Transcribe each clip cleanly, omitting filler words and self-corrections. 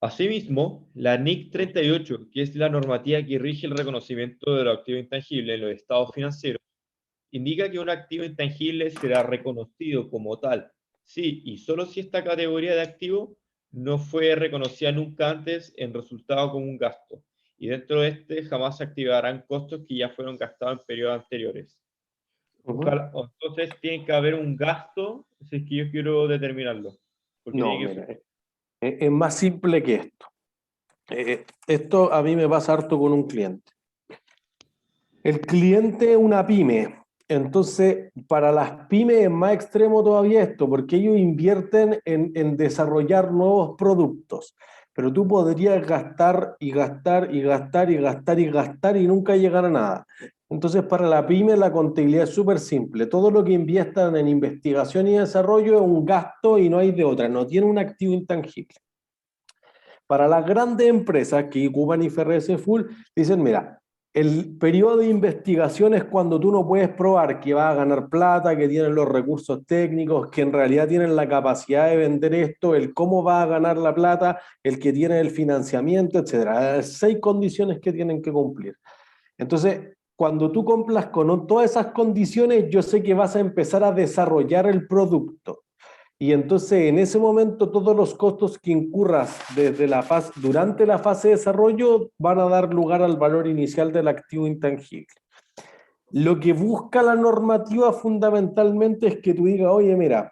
Asimismo, la NIC 38, que es la normativa que rige el reconocimiento de los activos intangibles en los estados financieros, indica que un activo intangible será reconocido como tal, si y solo si esta categoría de activo no fue reconocida nunca antes en resultado como un gasto, y dentro de este jamás se activarán costos que ya fueron gastados en periodos anteriores. Entonces tiene que haber un gasto, si es que yo quiero determinarlo, porque No, tiene que mira, es más simple que esto. Esto a mí me pasa harto con un cliente. El cliente es una pyme, entonces para las pymes es más extremo todavía esto, porque ellos invierten en desarrollar nuevos productos, pero tú podrías gastar y gastar y gastar y gastar y gastar y nunca llegar a nada. Entonces para la pyme la contabilidad es súper simple, todo lo que inviertan en investigación y desarrollo es un gasto y no hay de otra, no tiene un activo intangible. Para las grandes empresas que ocupan IFRS Full, dicen, mira, el periodo de investigación es cuando tú no puedes probar que vas a ganar plata, que tienen los recursos técnicos, que en realidad tienen la capacidad de vender esto, el cómo va a ganar la plata, el que tiene el financiamiento, etcétera. Hay 6 condiciones que tienen que cumplir. Entonces, cuando tú cumplas con todas esas condiciones, yo sé que vas a empezar a desarrollar el producto. Y entonces en ese momento todos los costos que incurras desde durante la fase de desarrollo van a dar lugar al valor inicial del activo intangible. Lo que busca la normativa fundamentalmente es que tú digas, oye, mira,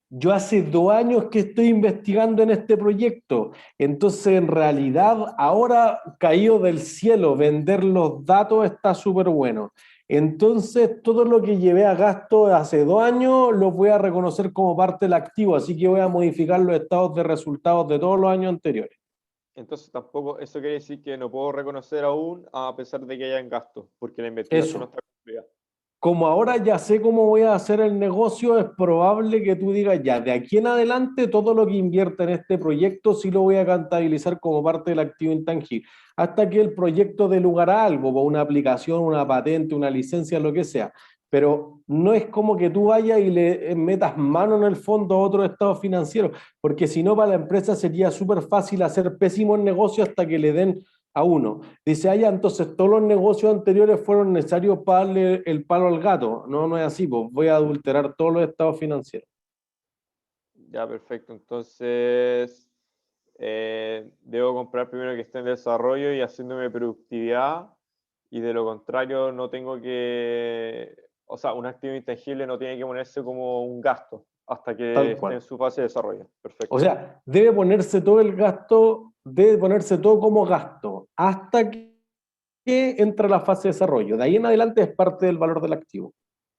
yo hace 2 años que estoy investigando en este proyecto, entonces en realidad ahora caído del cielo, vender los datos está súper bueno. Entonces todo lo que llevé a gasto hace 2 años lo voy a reconocer como parte del activo, así que voy a modificar los estados de resultados de todos los años anteriores. Entonces tampoco, eso quiere decir que no puedo reconocer aún a pesar de que hayan gastos, porque la investigación no Eso. está cumplida. Como ahora ya sé cómo voy a hacer el negocio, es probable que tú digas, ya, de aquí en adelante todo lo que invierta en este proyecto sí lo voy a contabilizar como parte del activo intangible, hasta que el proyecto dé lugar a algo, una aplicación, una patente, una licencia, lo que sea. Pero no es como que tú vayas y le metas mano en el fondo a otro estado financiero, porque si no para la empresa sería súper fácil hacer pésimos negocios hasta que le den a uno. Dice, ah, ya, entonces todos los negocios anteriores fueron necesarios para darle el palo al gato. No, no es así, pues voy a adulterar todos los estados financieros. Ya, perfecto. Entonces, debo comprar primero que esté en desarrollo y haciéndome productividad, y de lo contrario no tengo que, o sea, un activo intangible no tiene que ponerse como un gasto hasta que Tal esté en cual. su fase de desarrollo. O Perfecto. sea, debe ponerse todo el gasto, debe ponerse todo como gasto, hasta que entra la fase de desarrollo. De ahí en adelante es parte del valor del activo.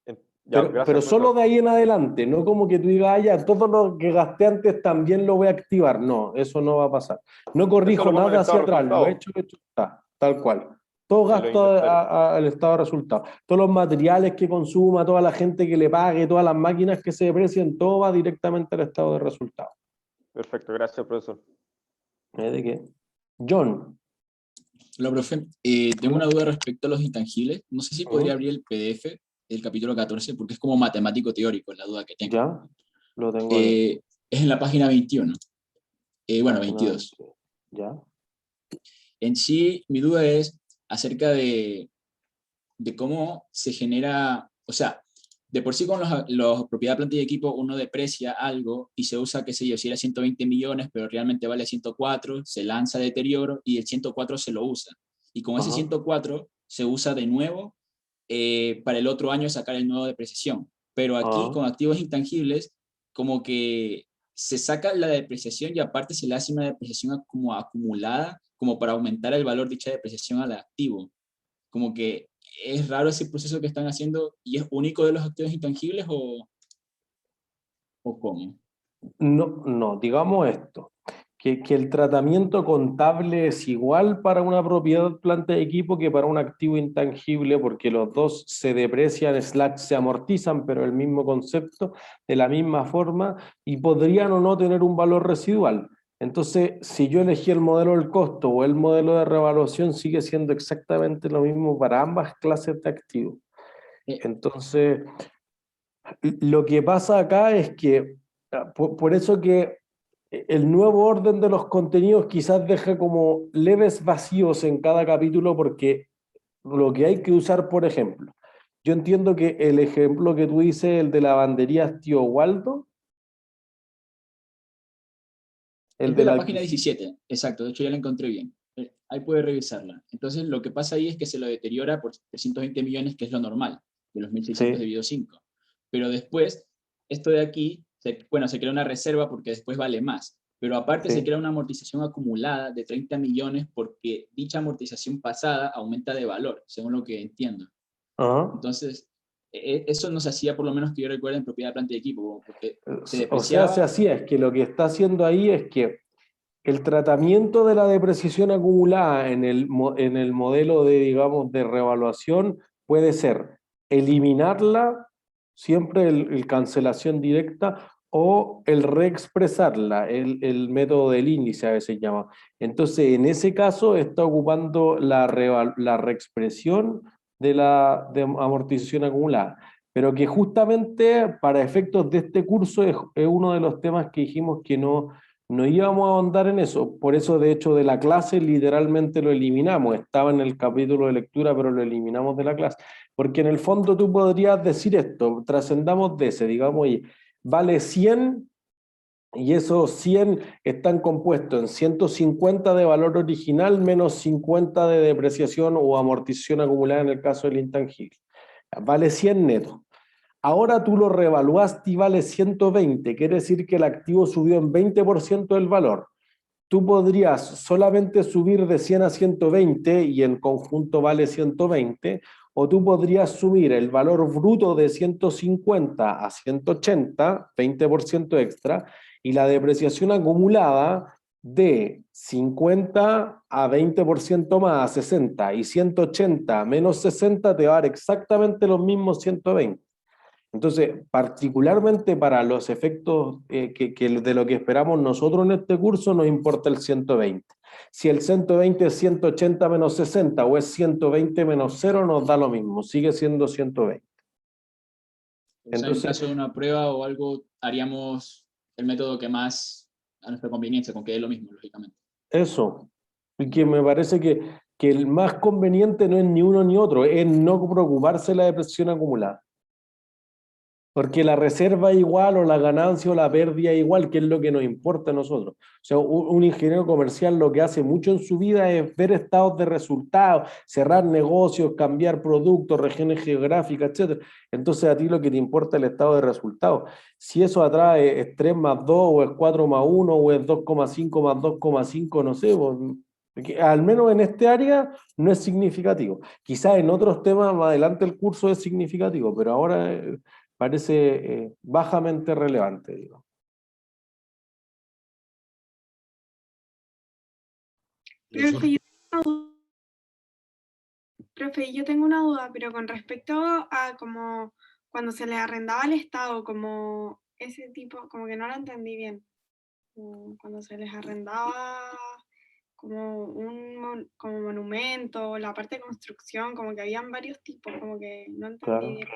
Ya, Pero gracias, solo profesor. de ahí en adelante, no como que tú digas, ah, ya, todo lo que gasté antes también lo voy a activar. No, eso no va a pasar. No Eso corrijo lo pongo en el nada estado hacia de atrás, lo resultados hecho está, tal cual. Todo en los gasto inventarios. al estado de resultados. Todos los materiales que consuma, toda la gente que le pague, todas las máquinas que se deprecien, todo va directamente al estado de resultados. Perfecto, gracias, profesor. ¿De qué? John. Hola, profe. Tengo una duda respecto a los intangibles. No sé si podría abrir el PDF del capítulo 14, porque es como matemático teórico la duda que tengo. Ya, lo tengo Es abierto. en la página 21. Bueno, Página 22. 20. Ya. En sí, mi duda es acerca de cómo se genera, o sea, de por sí con los propiedad, planta y equipo uno deprecia algo y se usa, qué sé yo, si era 120 millones, pero realmente vale 104, se lanza deterioro y el 104 se lo usa. Y con ese Ajá. 104 se usa de nuevo para el otro año sacar el nuevo depreciación. Pero aquí Ajá. con activos intangibles, como que se saca la depreciación y aparte se le hace una depreciación como acumulada, como para aumentar el valor de dicha depreciación al activo. Como que es raro ese proceso que están haciendo y es único de los activos intangibles o cómo. No, no, digamos esto, que el tratamiento contable es igual para una propiedad, planta de equipo que para un activo intangible, porque los dos se deprecian, se amortizan, pero el mismo concepto, de la misma forma, y podrían o no tener un valor residual. Entonces, si yo elegí el modelo del costo o el modelo de revaluación, sigue siendo exactamente lo mismo para ambas clases de activos. Eh, Entonces, lo que pasa acá es que, por eso que el nuevo orden de los contenidos quizás deja como leves vacíos en cada capítulo, porque lo que hay que usar, por ejemplo, yo entiendo que el ejemplo que tú dices, el de lavanderías Tío Waldo, el Es de de la la página 17, exacto, de hecho ya la encontré bien. Ahí puede revisarla. Entonces lo que pasa ahí es que se lo deteriora por 320 millones, que es lo normal, de los 1.600 sí, dividido 5. Pero después, esto de aquí, bueno, se crea una reserva porque después vale más. Pero aparte se sí. crea una amortización acumulada de 30 millones porque dicha amortización pasada aumenta de valor, según lo que entiendo. Ajá. Entonces, eso no se hacía, por lo menos que yo recuerde, en propiedad de planta y equipo, porque se O sea, depreciaba. así es que lo que está haciendo ahí es que el tratamiento de la depreciación acumulada en el modelo de, digamos, de revaluación puede ser eliminarla, siempre el cancelación directa, o el reexpresarla, el método del índice a veces llama. Entonces, en ese caso está ocupando la reexpresión de la amortización acumulada, pero que justamente para efectos de este curso es uno de los temas que dijimos que no íbamos a ahondar en eso. Por eso, de hecho, de la clase literalmente lo eliminamos. Estaba en el capítulo de lectura, pero lo eliminamos de la clase. Porque en el fondo tú podrías decir esto, trascendamos de ese, digamos, oye, vale 100 y esos 100 están compuestos en 150 de valor original menos 50 de depreciación o amortización acumulada en el caso del intangible. Vale 100 neto. Ahora tú lo revaluaste y vale 120, quiere decir que el activo subió en 20% del valor. Tú podrías solamente subir de 100 a 120 y en conjunto vale 120, o tú podrías subir el valor bruto de 150 a 180, 20% extra, y la depreciación acumulada de 50 a 20% más, a 60, y 180 menos 60 te va a dar exactamente los mismos 120. Entonces, particularmente para los efectos de lo que esperamos nosotros en este curso, nos importa el 120. Si el 120 es 180 menos 60 o es 120 menos 0, nos da lo mismo, sigue siendo 120. O sea, en Entonces, caso de una prueba o algo, haríamos el método que más a nuestra conveniencia, con que es lo mismo, lógicamente. eso, y que me parece que el más conveniente no es ni uno ni otro, es no preocuparse de la depresión acumulada. Porque la reserva es igual, o la ganancia o la pérdida es igual, que es lo que nos importa a nosotros. O sea, un ingeniero comercial lo que hace mucho en su vida es ver estados de resultados, cerrar negocios, cambiar productos, regiones geográficas, etc. Entonces a ti lo que te importa es el estado de resultados. Si eso atrae es 3 más 2, o es 4 más 1, o es 2,5 más 2,5, no sé, pues, al menos en este área no es significativo. Quizás en otros temas más adelante el curso es significativo, pero ahora parece bajamente relevante, digo. Eso. Profe, yo tengo una duda, pero con respecto a como cuando se le arrendaba al Estado, como ese tipo, como que no lo entendí bien. Como cuando se les arrendaba como como monumento, la parte de construcción, como que habían varios tipos, como que no entendí Claro. bien.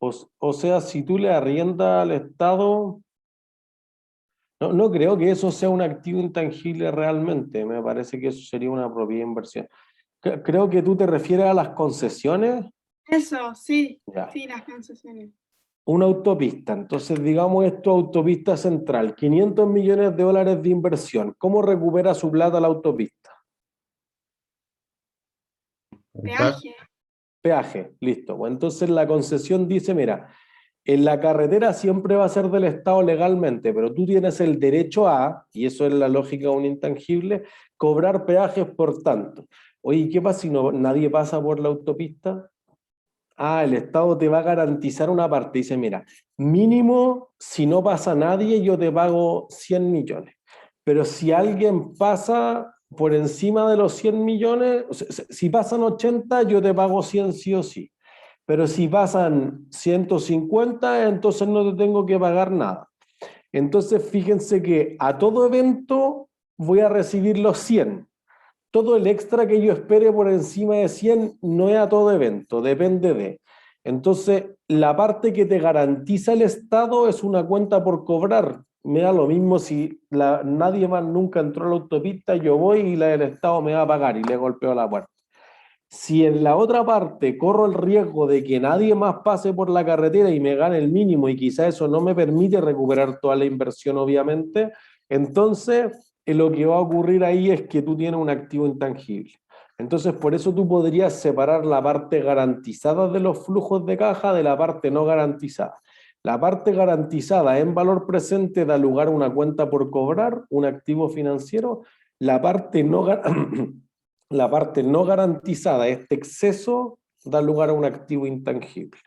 O sea, si tú le arriendas al Estado, no creo que eso sea un activo intangible realmente, me parece que eso sería una propiedad inversión. Creo que tú te refieres a las concesiones. Eso, sí, Ya. sí, las concesiones. Una autopista, entonces digamos esto, autopista central, 500 millones de dólares de inversión. ¿Cómo recupera su plata la autopista? Peaje. Peaje, listo. Pues entonces la concesión dice, mira, en la carretera siempre va a ser del Estado legalmente, pero tú tienes el derecho a, y eso es la lógica de un intangible, cobrar peajes por tanto. Oye, ¿qué pasa si nadie pasa por la autopista? Ah, el Estado te va a garantizar una parte. Dice, mira, mínimo, si no pasa nadie, yo te pago 100 millones. Pero si alguien pasa por encima de los 100 millones, o sea, si pasan 80, yo te pago 100 sí o sí. Pero si pasan 150, entonces no te tengo que pagar nada. Entonces, fíjense que a todo evento voy a recibir los 100. Todo el extra que yo espere por encima de 100 no es a todo evento, depende de. Entonces, la parte que te garantiza el Estado es una cuenta por cobrar, me da lo mismo si nadie más nunca entró a la autopista, yo voy y la del Estado me va a pagar y le golpeo la puerta. Si en la otra parte corro el riesgo de que nadie más pase por la carretera y me gane el mínimo y quizá eso no me permite recuperar toda la inversión, obviamente, entonces lo que va a ocurrir ahí es que tú tienes un activo intangible. Entonces, por eso tú podrías separar la parte garantizada de los flujos de caja de la parte no garantizada. La parte garantizada en valor presente da lugar a una cuenta por cobrar, un activo financiero. La parte no la parte no garantizada, este exceso, da lugar a un activo intangible.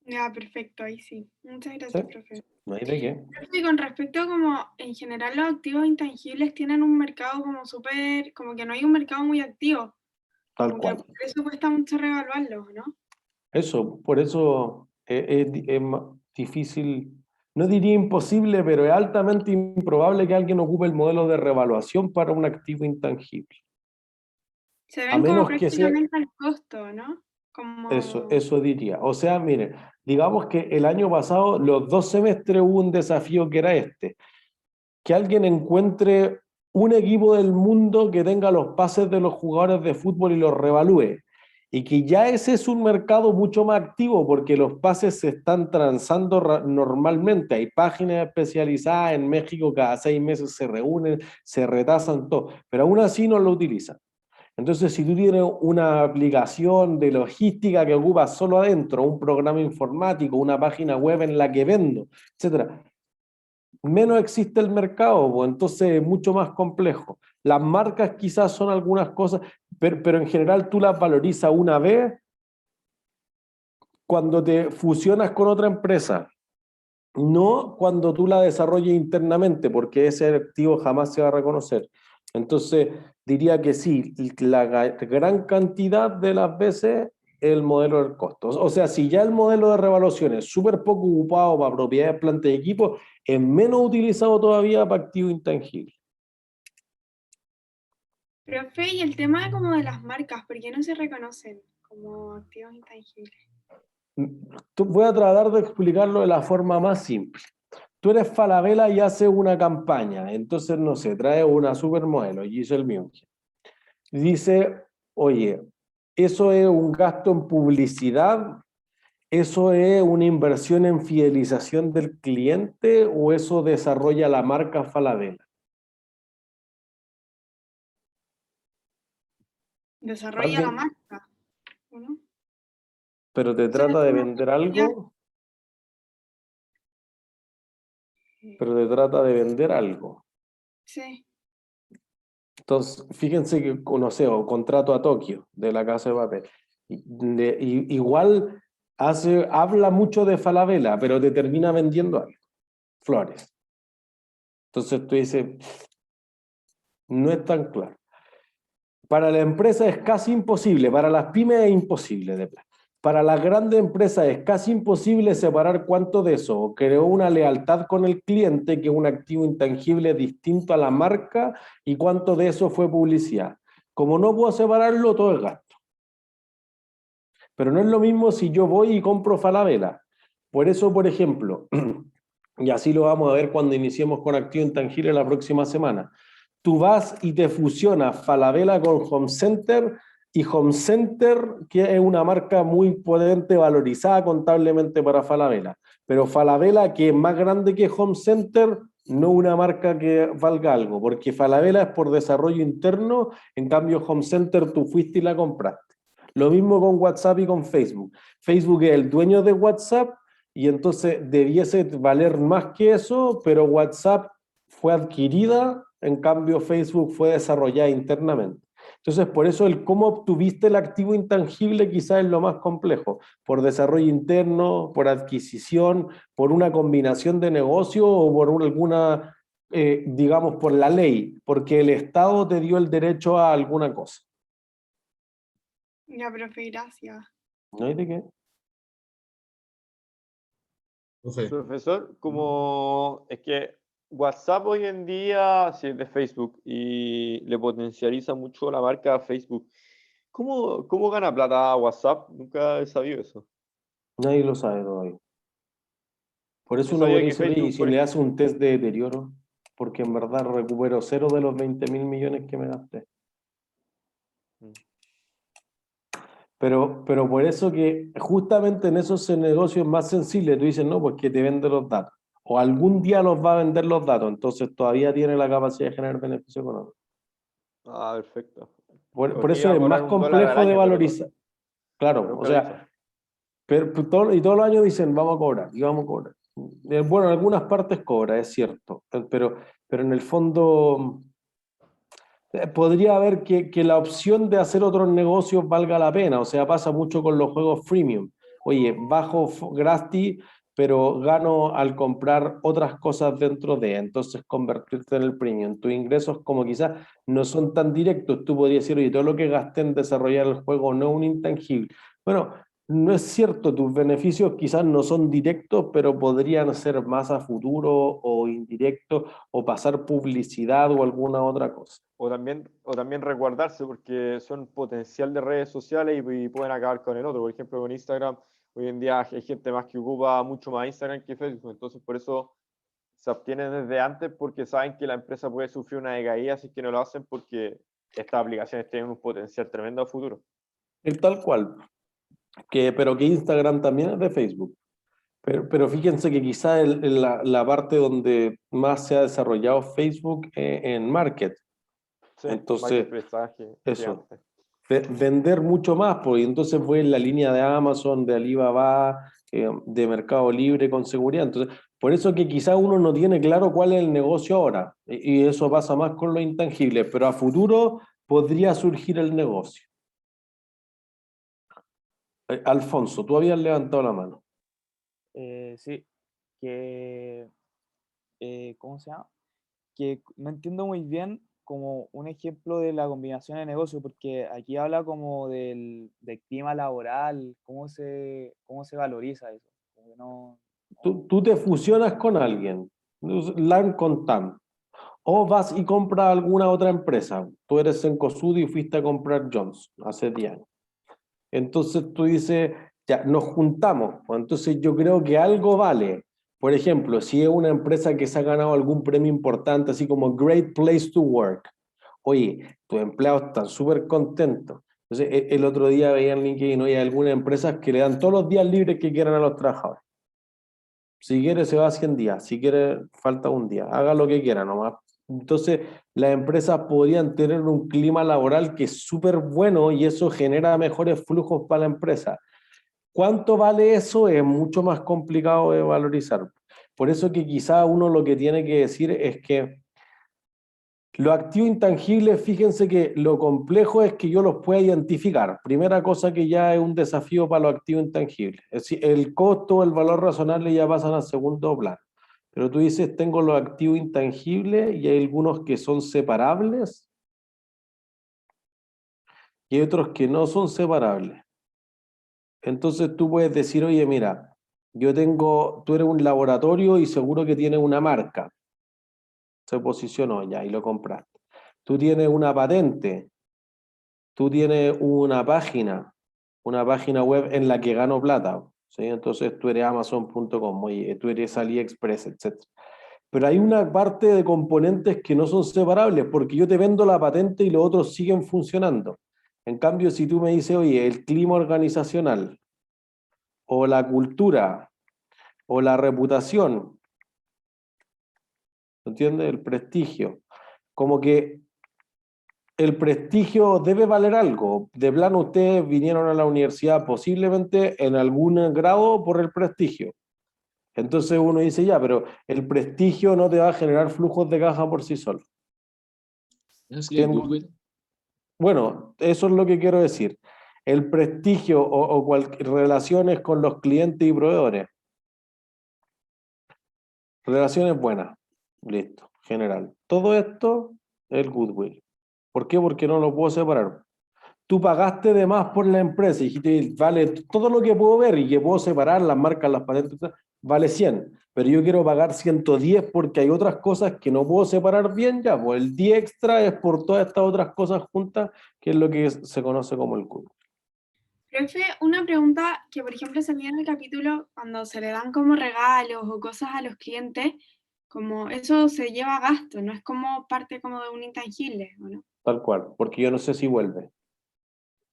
Ya, perfecto, ahí sí. Muchas ¿Sí? gracias, profe. No hay de qué. Y con respecto a como en general los activos intangibles tienen un mercado como súper, como que no hay un mercado muy activo, Tal como que cual. por eso cuesta mucho revaluarlos, ¿no? Eso, por eso es difícil, no diría imposible, pero es altamente improbable que alguien ocupe el modelo de revaluación para un activo intangible. Se A ven como menos que sea, prácticamente al costo, ¿no? Como, eso diría. O sea, mire, digamos que el año pasado, los 2 semestres hubo un desafío que era este, que alguien encuentre un equipo del mundo que tenga los pases de los jugadores de fútbol y los revalúe. Y que ya ese es un mercado mucho más activo porque los pases se están transando normalmente. Hay páginas especializadas en México, cada 6 meses se reúnen, se retasan todo, pero aún así no lo utilizan. Entonces, si tú tienes una aplicación de logística que ocupa solo adentro, un programa informático, una página web en la que vendo, etcétera, menos existe el mercado, pues entonces es mucho más complejo. Las marcas quizás son algunas cosas, pero en general tú las valorizas una vez cuando te fusionas con otra empresa, no cuando tú la desarrolles internamente, porque ese activo jamás se va a reconocer. Entonces, diría que sí, la gran cantidad de las veces el modelo del costo. O sea, si ya el modelo de revaluación es súper poco ocupado para propiedades, plantas y equipos, es menos utilizado todavía para activos intangibles. profe, y el tema como de las marcas, ¿por qué no se reconocen como activos intangibles? Voy a tratar de explicarlo de la forma más simple. Tú eres Falabella y haces una campaña, entonces, no sé, trae una supermodelo, Giselle Bündchen. Dice, oye, ¿eso es un gasto en publicidad? ¿Eso es una inversión en fidelización del cliente o eso desarrolla la marca Falabella? Desarrolla la ¿Alguien? marca, ¿no? ¿Pero te Eso es trata de como vender publicidad. algo? ¿Pero te trata de vender algo? Sí, Entonces, fíjense que, no sé, o contrato a Tokio, de la Casa de Papel. Igual habla mucho de Falabella, pero te termina vendiendo algo, flores. Entonces tú dices, no es tan claro. Para la empresa es casi imposible, para las pymes es imposible de plata. Para las grandes empresas es casi imposible separar cuánto de eso creó una lealtad con el cliente, que es un activo intangible distinto a la marca, y cuánto de eso fue publicidad. Como no puedo separarlo, todo es gasto. Pero no es lo mismo si yo voy y compro Falabella. Por eso, por ejemplo, y así lo vamos a ver cuando iniciemos con activo intangible la próxima semana, tú vas y te fusionas Falabella con Home Center, y Home Center, que es una marca muy potente, valorizada contablemente para Falabella, pero Falabella, que es más grande que Home Center, no una marca que valga algo, porque Falabella es por desarrollo interno, en cambio Home Center tú fuiste y la compraste. Lo mismo con WhatsApp y con Facebook. Facebook es el dueño de WhatsApp y entonces debiese valer más que eso, pero WhatsApp fue adquirida, en cambio Facebook fue desarrollada internamente. Entonces, por eso el cómo obtuviste el activo intangible quizás es lo más complejo, por desarrollo interno, por adquisición, por una combinación de negocio o por alguna, digamos, por la ley, porque el Estado te dio el derecho a alguna cosa. ya, profe, gracias. ¿No hay de qué? Profe, Profesor, como es que WhatsApp hoy en día, si es de Facebook y le potencializa mucho la marca Facebook, ¿cómo gana plata WhatsApp? Nunca he sabido eso. Nadie lo sabe todavía. Por eso Yo uno sabía podría que decir, oye, Facebook, y si por le ejemplo, hace un test de deterioro, porque en verdad recupero 0 de los 20.000 millones que me gasté. Pero por eso que justamente en esos negocios más sensibles tú dices, no, pues que te vende los datos. O algún día los va a vender los datos, entonces todavía tiene la capacidad de generar beneficio económico. perfecto. Por Porque eso iba a es cobrar más $1 al complejo de año, valorizar. pero Claro, o nunca lo hizo. sea, y todos los años dicen, vamos a cobrar, y vamos a cobrar. Bueno, en algunas partes cobra, es cierto, pero en el fondo podría haber que la opción de hacer otros negocios valga la pena. O sea, pasa mucho con los juegos freemium. Oye, bajo gratis, pero gano al comprar otras cosas dentro de, entonces convertirte en el premium. Tus ingresos como quizás no son tan directos, tú podrías decir, oye, todo lo que gasté en desarrollar el juego no es un intangible. Bueno, no es cierto, tus beneficios quizás no son directos, pero podrían ser más a futuro o indirectos o pasar publicidad o alguna otra cosa. O también resguardarse porque son potencial de redes sociales y pueden acabar con el otro. Por ejemplo, con Instagram, hoy en día hay gente más que ocupa mucho más Instagram que Facebook. Entonces, por eso se obtienen desde antes porque saben que la empresa puede sufrir una decaída si es que no lo hacen porque estas aplicaciones tienen un potencial tremendo a futuro. Es tal cual, pero que Instagram también es de Facebook. Pero fíjense que quizá la parte donde más se ha desarrollado Facebook en market. Sí, Entonces, marketplace eso, gigante. vender mucho más, porque entonces voy en la línea de Amazon, de Alibaba, de Mercado Libre con seguridad. Entonces, por eso que quizá uno no tiene claro cuál es el negocio ahora, y eso pasa más con lo intangible, pero a futuro podría surgir el negocio. Alfonso, tú habías levantado la mano. Sí, que, ¿cómo se llama? Que no entiendo muy bien como un ejemplo de la combinación de negocio, porque aquí habla como del clima laboral, cómo se valoriza eso. Como que Tú te fusionas con alguien, LAN con TAM, o vas y compras alguna otra empresa. Tú eres Cencosud y fuiste a comprar Jones hace 10 años. Entonces tú dices, ya, nos juntamos. Pues entonces yo creo que algo vale. Por ejemplo, si es una empresa que se ha ganado algún premio importante, así como Great Place to Work, oye, tus empleados están súper contentos. Entonces, el otro día veía en LinkedIn, oye, hay algunas empresas que le dan todos los días libres que quieran a los trabajadores. Si quiere se va a 100 días, si quiere falta un día, haga lo que quiera nomás. Entonces, las empresas podrían tener un clima laboral que es súper bueno y eso genera mejores flujos para la empresa. ¿Cuánto vale eso? Es mucho más complicado de valorizar. Por eso que quizá uno lo que tiene que decir es que los activos intangibles, fíjense que lo complejo es que yo los pueda identificar. Primera cosa que ya es un desafío para los activos intangibles. Es decir, el costo, el valor razonable ya pasan a segundo plano. Pero tú dices, tengo los activos intangibles y hay algunos que son separables y hay otros que no son separables. Entonces tú puedes decir, oye, mira, tú eres un laboratorio y seguro que tienes una marca. Se posicionó ya y lo compraste. Tú tienes una patente, tú tienes una página web en la que gano plata, ¿sí? Entonces tú eres Amazon.com, oye, tú eres AliExpress, etc. Pero hay una parte de componentes que no son separables, porque yo te vendo la patente y los otros siguen funcionando. En cambio, si tú me dices, oye, el clima organizacional, o la cultura, o la reputación, ¿entiendes? El prestigio. Como que el prestigio debe valer algo. De plano, ustedes vinieron a la universidad posiblemente en algún grado por el prestigio. Entonces uno dice, ya, pero el prestigio no te va a generar flujos de caja por sí solo. ¿Eso sería el goodwill? Bueno, eso es lo que quiero decir. El prestigio o relaciones con los clientes y proveedores. Relaciones buenas. Listo, general. Todo esto es el goodwill. ¿Por qué? Porque no lo puedo separar. Tú pagaste de más por la empresa y dijiste, vale todo lo que puedo ver y que puedo separar las marcas, las patentes, vale 100, pero yo quiero pagar 110 porque hay otras cosas que no puedo separar bien ya, pues el 10 extra es por todas estas otras cosas juntas, que es lo que se conoce como el goodwill. Profe, una pregunta que, por ejemplo, salía en el capítulo cuando se le dan como regalos o cosas a los clientes, como eso se lleva a gasto, no es como parte como de un intangible, ¿o no? Tal cual, porque yo no sé si vuelve.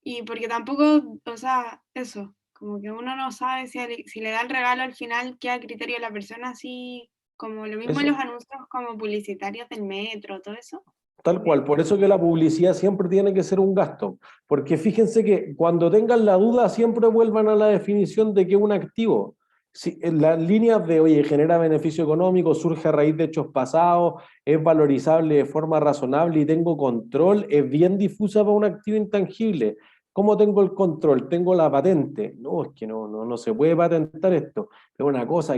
Y porque tampoco, o sea, eso, como que uno no sabe si le da el regalo al final, queda a criterio de la persona, así como lo mismo en los Eso, anuncios como publicitarios del metro, todo eso. tal cual, por eso que la publicidad siempre tiene que ser un gasto, porque fíjense que cuando tengan la duda siempre vuelvan a la definición de que es un activo. Si, en las líneas de, oye, genera beneficio económico, surge a raíz de hechos pasados, es valorizable de forma razonable y tengo control, es bien difusa para un activo intangible. ¿Cómo tengo el control? Tengo la patente. No, es que no se puede patentar esto. Es una cosa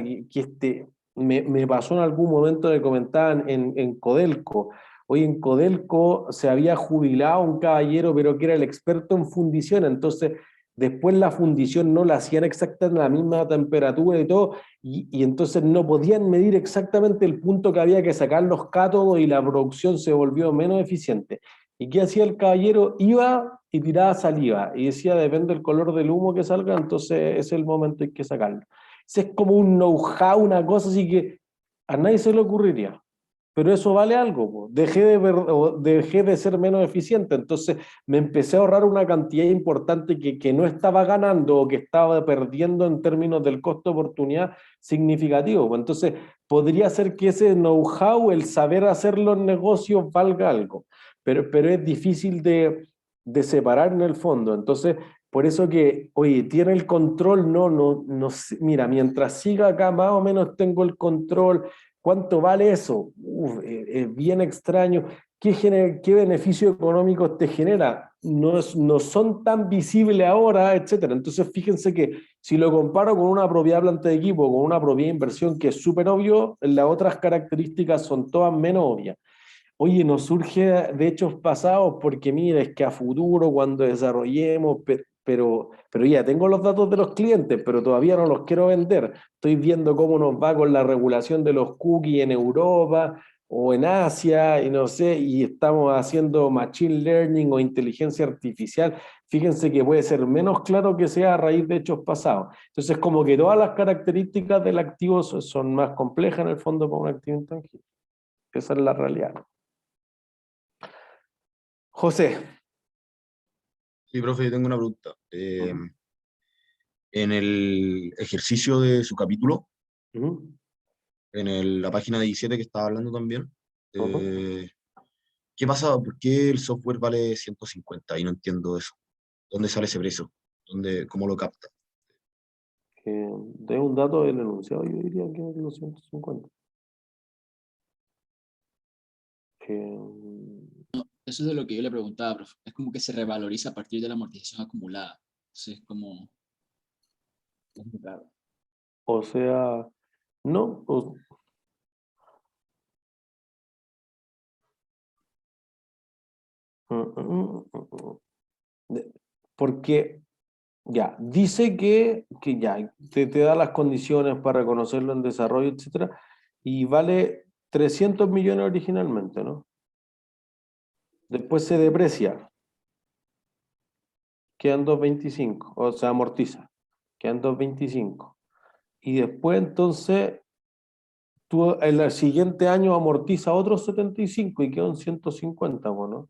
me pasó en algún momento que comentaban en Codelco. Hoy en Codelco se había jubilado un caballero, pero que era el experto en fundición, entonces después la fundición no la hacían exactamente a la misma temperatura y todo, y entonces no podían medir exactamente el punto que había que sacar los cátodos y la producción se volvió menos eficiente. ¿Y qué hacía el caballero? Iba y tiraba saliva, y decía, depende del color del humo que salga, entonces es el momento en que sacarlo. Ese es como un know-how, una cosa así que a nadie se le ocurriría. Pero eso vale algo, po. Dejé de ser menos eficiente, entonces me empecé a ahorrar una cantidad importante que no estaba ganando o que estaba perdiendo en términos del costo-oportunidad significativo. Entonces, podría ser que ese know-how, el saber hacer los negocios, valga algo, pero es difícil de separar en el fondo. Entonces, por eso que, oye, tiene el control, no, mira, mientras siga acá, más o menos tengo el control. ¿Cuánto vale eso? Es bien extraño. ¿Qué beneficios económicos te genera? No son tan visibles ahora, etcétera. Entonces, fíjense que si lo comparo con una propiedad planta de equipo, con una propiedad de inversión que es súper obvio, las otras características son todas menos obvias. Oye, nos surge de hechos pasados porque mira, es que a futuro cuando desarrollemos, pero ya tengo los datos de los clientes, pero todavía no los quiero vender. Estoy viendo cómo nos va con la regulación de los cookies en Europa o en Asia, y no sé, y estamos haciendo machine learning o inteligencia artificial. Fíjense que puede ser menos claro que sea a raíz de hechos pasados. Entonces, como que todas las características del activo son más complejas en el fondo para un activo intangible. Esa es la realidad. José. Sí, profe, yo tengo una pregunta. En el ejercicio de su capítulo, Ujú, en la página 17 que estaba hablando también, ujú. eh, ¿qué pasa? ¿Por qué el software vale 150? Y no entiendo eso. ¿Dónde sale ese precio? ¿Cómo lo capta? De un dato del enunciado, yo diría que es los 150. Que, Eso es de lo que yo le preguntaba, profe. Es como que se revaloriza a partir de la amortización acumulada. Entonces, como... Es muy raro. o sea, no, porque ya, dice que ya, te da las condiciones para reconocerlo en desarrollo, etcétera, y vale 300 millones originalmente, ¿no? Después se deprecia, quedan 225, o sea, amortiza, quedan 225. Y después entonces tú en el siguiente año amortiza otros 75 y quedan 150, ¿no?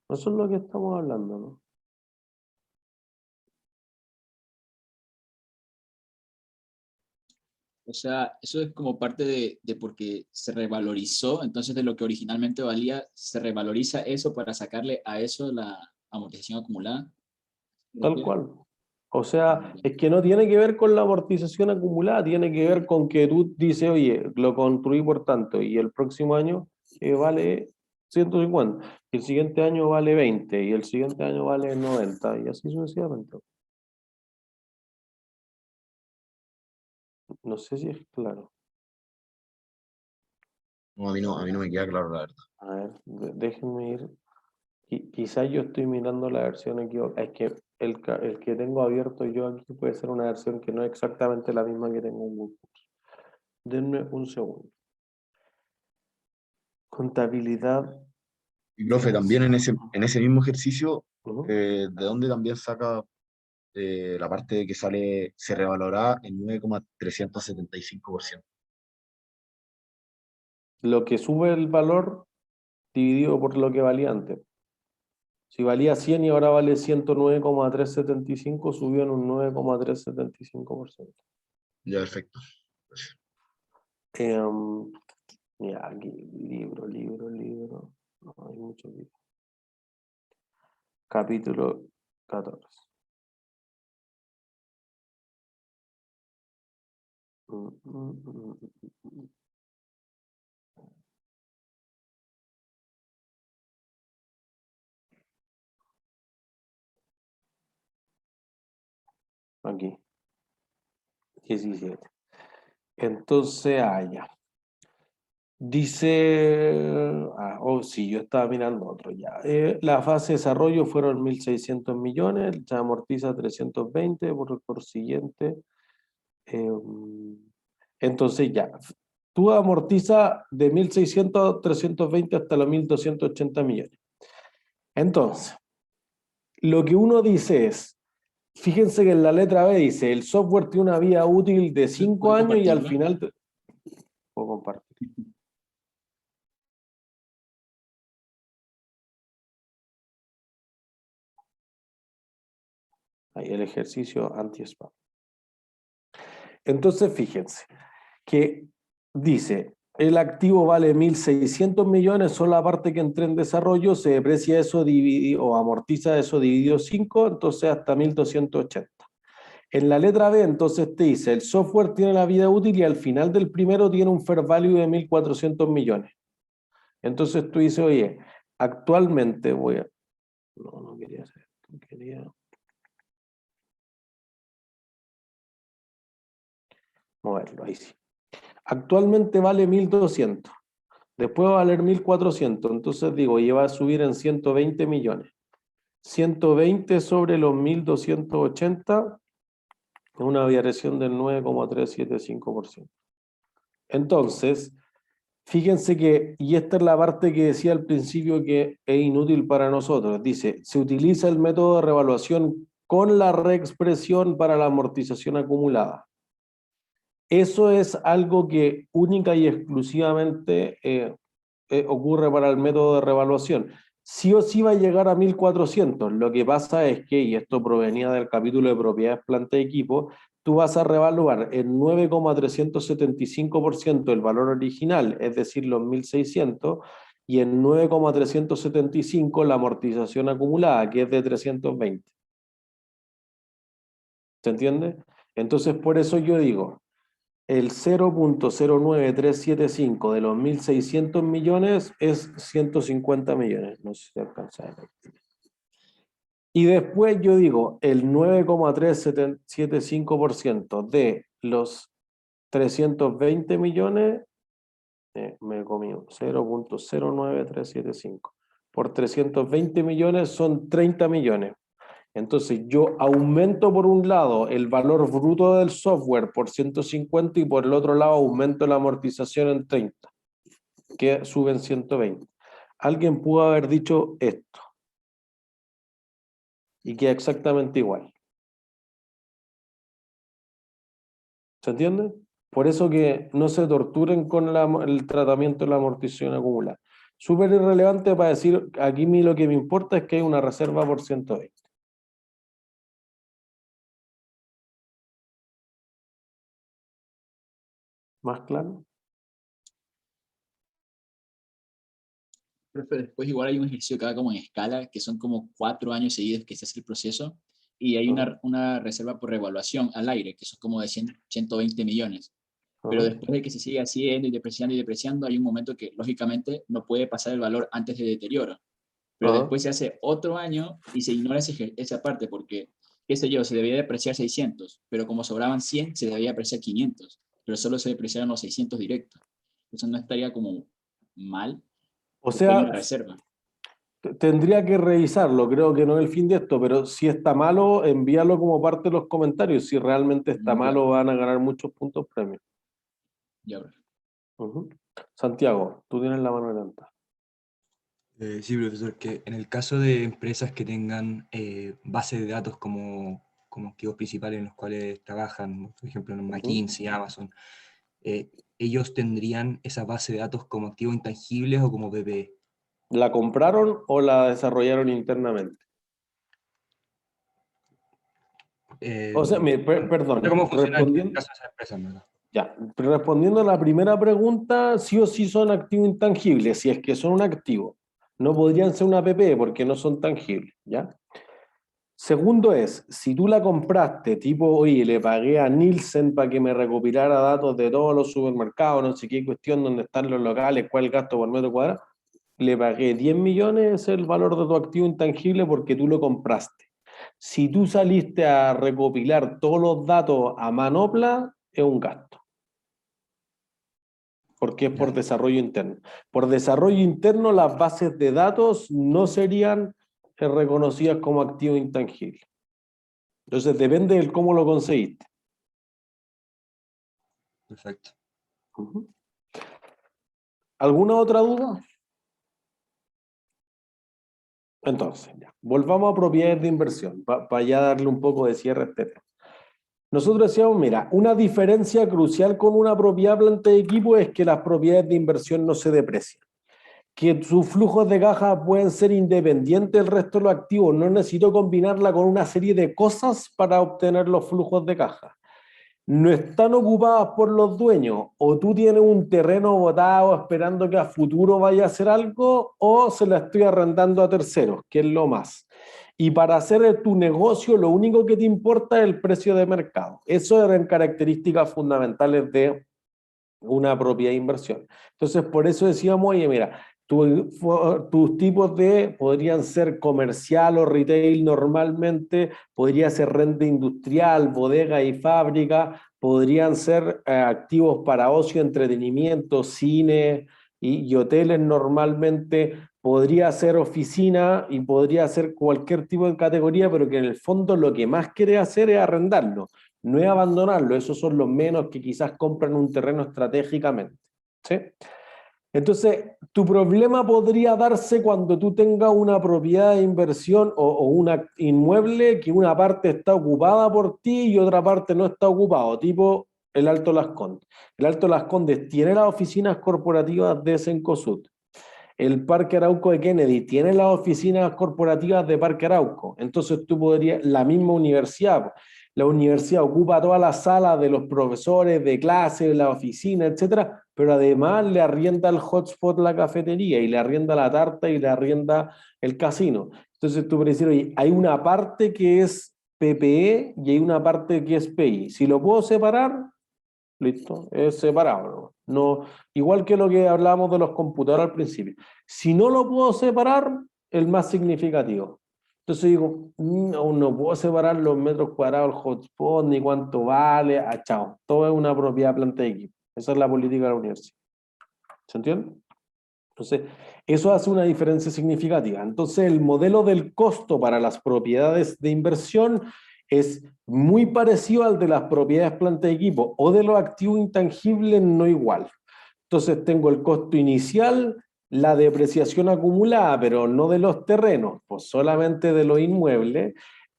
Eso es lo que estamos hablando, ¿no? O sea, eso es como parte de porque se revalorizó, entonces de lo que originalmente valía, se revaloriza eso para sacarle a eso la amortización acumulada. ¿Me Tal refiere? cual. O sea, es que no tiene que ver con la amortización acumulada, tiene que ver con que tú dices, oye, lo construí por tanto, y el próximo año vale 150, y el siguiente año vale 20, y el siguiente año vale 90, y así sucesivamente. No sé si es claro. No, a mí no me queda claro, la verdad. A ver, déjenme ir. Quizás yo estoy mirando la versión equivocada. Es que el que tengo abierto yo aquí puede ser una versión que no es exactamente la misma que tengo en Google. Denme un segundo. Contabilidad Y profe, también en ese mismo ejercicio, Ujú. ¿de dónde también saca la parte de que se revalorará en 9,375%? Lo que sube el valor dividido por lo que valía antes. Si valía 100 y ahora vale 109,375, subió en un 9,375%. Ya, perfecto. Ya, aquí, libro. No, hay mucho libro. Capítulo 14. Aquí, 17. Entonces, ya. Dice, sí, yo estaba mirando otro ya. La fase de desarrollo fueron 1.600 millones, se amortiza 320 por siguiente. Entonces ya, tú amortiza de 1.600 a 320 hasta los 1.280 millones. Entonces, lo que uno dice es, fíjense que en la letra B dice, el software tiene una vida útil de 5 ¿Puedo años y al compartirlo? final... Puedo compartir. Ahí el ejercicio anti-spam. Entonces, fíjense que dice, el activo vale 1.600 millones, solo la parte que entra en desarrollo, se deprecia eso dividido, o amortiza eso dividido 5, entonces hasta 1.280. En la letra B, entonces te dice, el software tiene la vida útil y al final del primero tiene un fair value de 1.400 millones. Entonces tú dices, oye, actualmente voy a... No quería hacer esto, quería... moverlo, ahí sí. Actualmente vale 1.200. Después va a valer 1.400. Entonces digo, y va a subir en 120 millones. 120 sobre los 1.280 es una variación del 9,375%. Entonces, fíjense que, y esta es la parte que decía al principio que es inútil para nosotros, dice, se utiliza el método de revaluación con la reexpresión para la amortización acumulada. Eso es algo que única y exclusivamente ocurre para el método de revaluación. Sí o sí va a llegar a 1.400. Lo que pasa es que, y esto provenía del capítulo de propiedades, planta y equipo, tú vas a revaluar en 9,375% el valor original, es decir, los 1.600, y en 9,375 la amortización acumulada, que es de 320. ¿Se entiende? Entonces, por eso yo digo, el 0,09375 de los 1.600 millones es 150 millones. No sé si se alcanza a ver. Y después yo digo, el 9,375% de los 320 millones, me comí 0,09375. Por 320 millones son 30 millones. Entonces yo aumento por un lado el valor bruto del software por 150 y por el otro lado aumento la amortización en 30, que suben 120. Alguien pudo haber dicho esto y queda exactamente igual. ¿Se entiende? Por eso que no se torturen con el tratamiento de la amortización acumulada. Súper irrelevante para decir, aquí a mí lo que me importa es que hay una reserva por 120. ¿Más claro? Profe, después igual hay un ejercicio que va como en escala, que son como 4 años seguidos que se hace el proceso, y hay una reserva por revaluación al aire, que son como de 120 millones. Pero después de que se sigue haciendo y depreciando, hay un momento que lógicamente no puede pasar el valor antes del deterioro. Pero después se hace otro año y se ignora esa parte porque, qué sé yo, se debía depreciar 600, pero como sobraban 100, se debía depreciar 500, pero solo se depreciaron los 600 directos. Entonces no estaría como mal O porque hay una sea, reserva. tendría que revisarlo, creo que no es el fin de esto, pero si está malo, envíalo como parte de los comentarios. Si realmente está Ya, malo, van a ganar muchos puntos premios. ya, profe. Santiago, tú tienes la mano levantada. Sí, profesor, que en el caso de empresas que tengan bases de datos como activos principales en los cuales trabajan, por ejemplo, en McKinsey, Amazon, ellos tendrían esa base de datos como activos intangibles o como PPE. ¿La compraron o la desarrollaron internamente? O sea, perdón, No sé cómo funciona en el respondiendo, caso de esas empresas, ¿verdad? ya, respondiendo a la primera pregunta, sí o sí son activos intangibles, si es que son un activo. No podrían ser una PP porque no son tangibles, ¿ya? Segundo es, si tú la compraste, tipo, oye, le pagué a Nielsen para que me recopilara datos de todos los supermercados, no sé qué cuestión, dónde están los locales, cuál es el gasto por metro cuadrado, le pagué 10 millones, es el valor de tu activo intangible porque tú lo compraste. Si tú saliste a recopilar todos los datos a manopla, es un gasto. Porque es por desarrollo interno. Por desarrollo interno, las bases de datos no serían reconocidas como activo intangible. Entonces, depende de cómo lo conseguiste. Perfecto. ¿Alguna otra duda? Entonces, ya. Volvamos a propiedades de inversión, para ya darle un poco de cierre a este tema. Nosotros decíamos, mira, una diferencia crucial con una propiedad planta de equipo es que las propiedades de inversión no se deprecian. Que sus flujos de caja pueden ser independientes del resto de los activos. No necesito combinarla con una serie de cosas para obtener los flujos de caja. No están ocupadas por los dueños. O tú tienes un terreno botado esperando que a futuro vaya a hacer algo, o se la estoy arrendando a terceros, que es lo más. Y para hacer tu negocio, lo único que te importa es el precio de mercado. Eso eran características fundamentales de una propiedad de inversión. Entonces, por eso decíamos, oye, mira, tus tipos podrían ser comercial o retail normalmente, podría ser renta industrial, bodega y fábrica, podrían ser activos para ocio, entretenimiento, cine y hoteles normalmente, podría ser oficina y podría ser cualquier tipo de categoría, pero que en el fondo lo que más quiere hacer es arrendarlo, no es abandonarlo. Esos son los menos que quizás compran un terreno estratégicamente, ¿sí? Entonces, tu problema podría darse cuando tú tengas una propiedad de inversión o un inmueble que una parte está ocupada por ti y otra parte no está ocupado, tipo el Alto Las Condes. El Alto Las Condes tiene las oficinas corporativas de Cencosud. El Parque Arauco de Kennedy tiene las oficinas corporativas de Parque Arauco. Entonces tú podrías, la misma universidad, la universidad ocupa todas las salas de los profesores, de clase, la oficina, etcétera, pero además le arrienda el hotspot la cafetería, y le arrienda la tarta, y le arrienda el casino. Entonces tú puedes decir, oye, hay una parte que es PPE y hay una parte que es PI. Si lo puedo separar, listo, es separado, ¿no? Igual que lo que hablábamos de los computadores al principio. Si no lo puedo separar, el más significativo. Entonces digo, no puedo separar los metros cuadrados, el hotspot, ni cuánto vale, chao. Todo es una propiedad planta de equipo. Esa es la política de la universidad. ¿Se entiende? Entonces, eso hace una diferencia significativa. Entonces, el modelo del costo para las propiedades de inversión es muy parecido al de las propiedades planta de equipo o de los activos intangibles, no igual. Entonces, tengo el costo inicial, la depreciación acumulada, pero no de los terrenos, pues solamente de los inmuebles,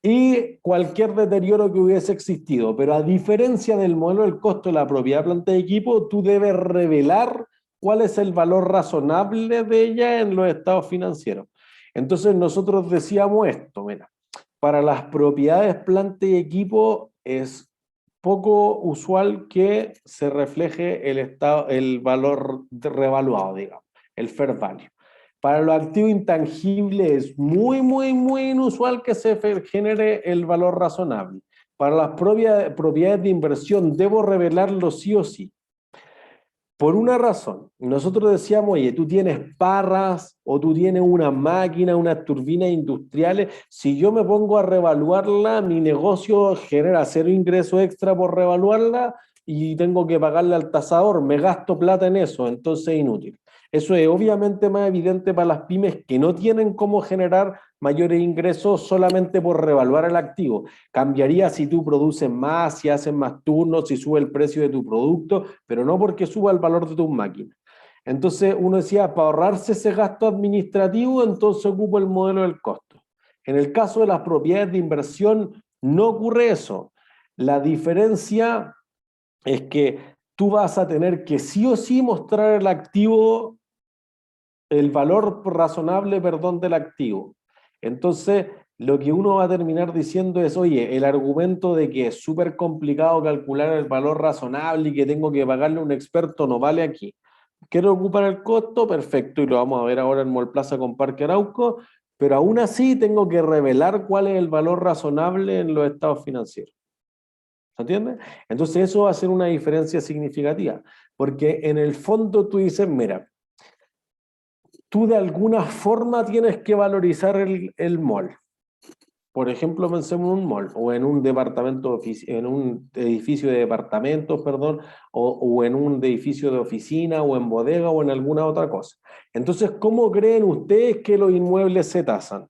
y cualquier deterioro que hubiese existido. Pero a diferencia del modelo del costo de la propiedad planta de equipo, tú debes revelar cuál es el valor razonable de ella en los estados financieros. Entonces nosotros decíamos esto, mira, para las propiedades planta y equipo es poco usual que se refleje el valor revaluado, digamos, el fair value. Para los activos intangibles es muy inusual que se genere el valor razonable. Para las propiedades de inversión debo revelarlo sí o sí. Por una razón, nosotros decíamos, oye, tú tienes parras o tú tienes una máquina, unas turbinas industriales, si yo me pongo a revaluarla, mi negocio genera cero ingreso extra por revaluarla y tengo que pagarle al tasador, me gasto plata en eso, entonces es inútil. Eso es obviamente más evidente para las pymes que no tienen cómo generar mayores ingresos solamente por revaluar el activo. Cambiaría si tú produces más, si haces más turnos, si sube el precio de tu producto, pero no porque suba el valor de tus máquinas. Entonces uno decía, para ahorrarse ese gasto administrativo, entonces ocupo el modelo del costo. En el caso de las propiedades de inversión, no ocurre eso. La diferencia es que tú vas a tener que sí o sí mostrar el activo, el valor razonable, perdón, del activo. Entonces, lo que uno va a terminar diciendo es, oye, el argumento de que es súper complicado calcular el valor razonable y que tengo que pagarle a un experto no vale aquí. Quiero ocupar el costo, perfecto, y lo vamos a ver ahora en Mallplaza con Parque Arauco, pero aún así tengo que revelar cuál es el valor razonable en los estados financieros. ¿Se entiende? Entonces eso va a ser una diferencia significativa, porque en el fondo tú dices, mira, tú de alguna forma tienes que valorizar el mall. Por ejemplo, pensemos en un mall o en un departamento, en un edificio de departamentos, perdón, o en un edificio de oficina o en bodega o en alguna otra cosa. Entonces, ¿cómo creen ustedes que los inmuebles se tasan?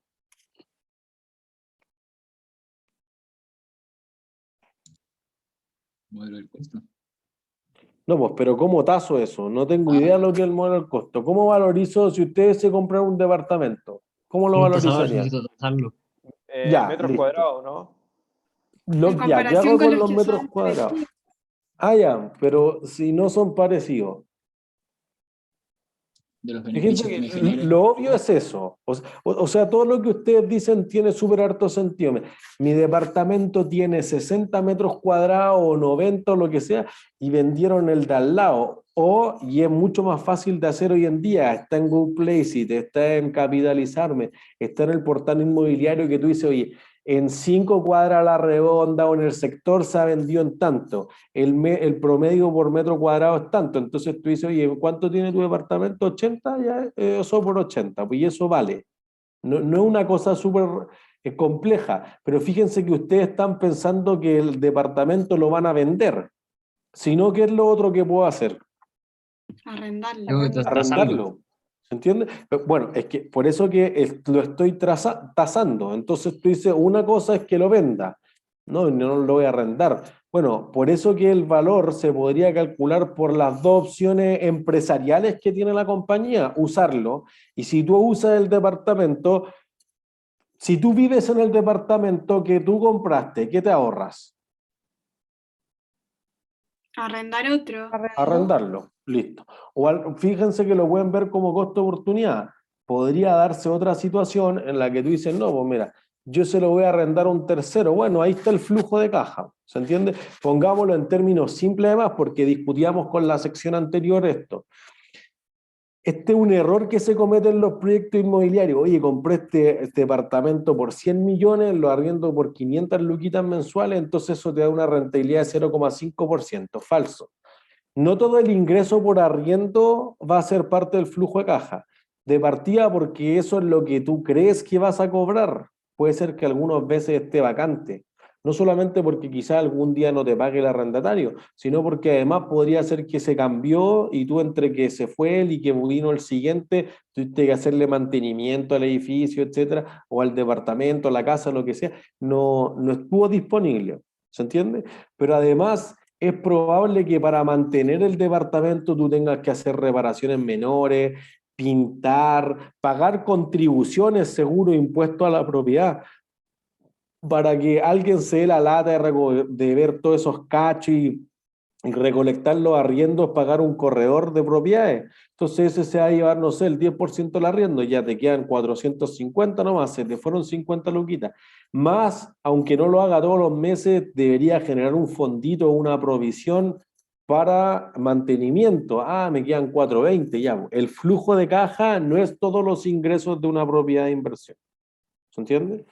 Modelo del costo. No, pues, pero ¿cómo taso eso? No tengo idea de lo que es el modelo del costo. ¿Cómo valorizo si ustedes se compran un departamento? ¿Cómo lo Un tasador, valorizarían? necesito tasarlo. Ya, Metros listo. cuadrados, ¿no? En Ya, ¿qué comparación hago con con los los que metros son cuadrados? parecidos. Ah, ya, pero si no son parecidos. De los Fíjense beneficios que que me genere. lo obvio es eso. O sea, todo lo que ustedes dicen tiene súper harto sentido. Mi departamento tiene 60 metros cuadrados o 90 o lo que sea, y vendieron el de al lado. Y es mucho más fácil de hacer hoy en día. Está en Google Placeit, está en Capitalizarme, está en el portal inmobiliario que tú dices, oye, en 5 cuadras a la redonda o en el sector se ha vendido en tanto. El promedio por metro cuadrado es tanto. Entonces tú dices, oye, ¿cuánto tiene tu departamento? 80, ya, eso por 80, pues y eso vale. No, no es una cosa súper compleja, pero fíjense que ustedes están pensando que el departamento lo van a vender, sino que es lo otro que puedo hacer, Arrendarlo. Tengo que tasarlo. arrendarlo. ¿Se entiende? Bueno, es que por eso que lo estoy tasando. Entonces tú dices, una cosa es que lo venda, no lo voy a arrendar. Bueno, por eso que el valor se podría calcular por las dos opciones empresariales que tiene la compañía, usarlo. Y si tú usas el departamento, si tú vives en el departamento que tú compraste, ¿qué te ahorras? Arrendar otro. Arrendarlo, listo. Fíjense que lo pueden ver como costo de oportunidad. Podría darse otra situación en la que tú dices, no, pues mira, yo se lo voy a arrendar a un tercero. Bueno, ahí está el flujo de caja, ¿se entiende? Pongámoslo en términos simples además, porque discutíamos con la sección anterior esto. Este es un error que se comete en los proyectos inmobiliarios. Oye, compré este departamento por 100 millones, lo arriendo por 500 luquitas mensuales, entonces eso te da una rentabilidad de 0,5%. Falso. No todo el ingreso por arriendo va a ser parte del flujo de caja. De partida, porque eso es lo que tú crees que vas a cobrar. Puede ser que algunas veces esté vacante. No solamente porque quizá algún día no te pague el arrendatario, sino porque además podría ser que se cambió y tú entre que se fue él y que vino el siguiente, tuviste que hacerle mantenimiento al edificio, etcétera, o al departamento, a la casa, lo que sea, no estuvo disponible. ¿Se entiende? Pero además es probable que para mantener el departamento tú tengas que hacer reparaciones menores, pintar, pagar contribuciones, seguro, impuestos a la propiedad, para que alguien se dé la lata de ver todos esos cachos y recolectar los arriendos, pagar un corredor de propiedades. Entonces ese se va a llevar, no sé, el 10% del arriendo, ya te quedan 450 nomás, se te fueron 50 luquitas. Más, aunque no lo haga todos los meses, debería generar un fondito, una provisión para mantenimiento. Ah, me quedan 420, ya. El flujo de caja no es todos los ingresos de una propiedad de inversión. ¿Se entiende?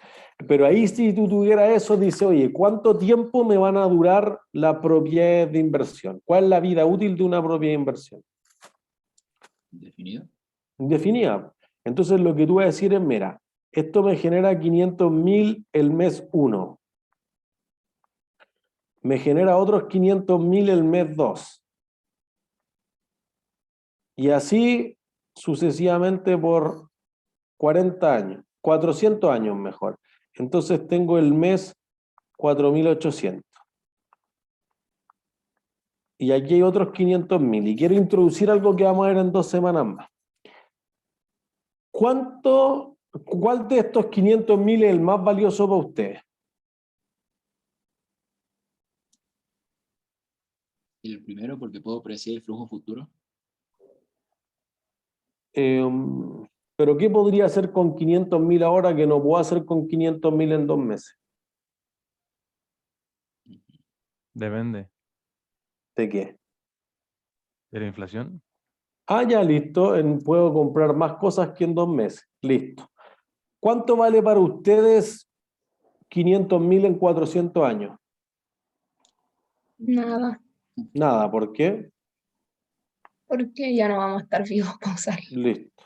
Pero ahí si tú tuvieras eso, dice, oye, ¿cuánto tiempo me van a durar las propiedades de inversión? ¿Cuál es la vida útil de una propiedad de inversión? ¿Definido? Indefinida. Entonces lo que tú vas a decir es, mira, esto me genera 500.000 el mes 1. Me genera otros 500.000 el mes 2. Y así sucesivamente por 40 años, 400 años mejor. Entonces tengo el mes 4.800. y aquí hay otros 500.000, y quiero introducir algo que vamos a ver en 2 semanas más. ¿Cuál de estos 500.000 es el más valioso para ustedes? El primero, porque puedo predecir el flujo futuro. Pero ¿qué podría hacer con 500.000 ahora que no puedo hacer con 500.000 en 2 meses? Depende ¿De qué? de la inflación. Ah, ya, listo. Puedo comprar más cosas que en 2 meses. Listo. ¿Cuánto vale para ustedes 500.000 en 400 años? Nada, Nada, ¿por qué? porque ya no vamos a estar vivos para usarlo. Listo.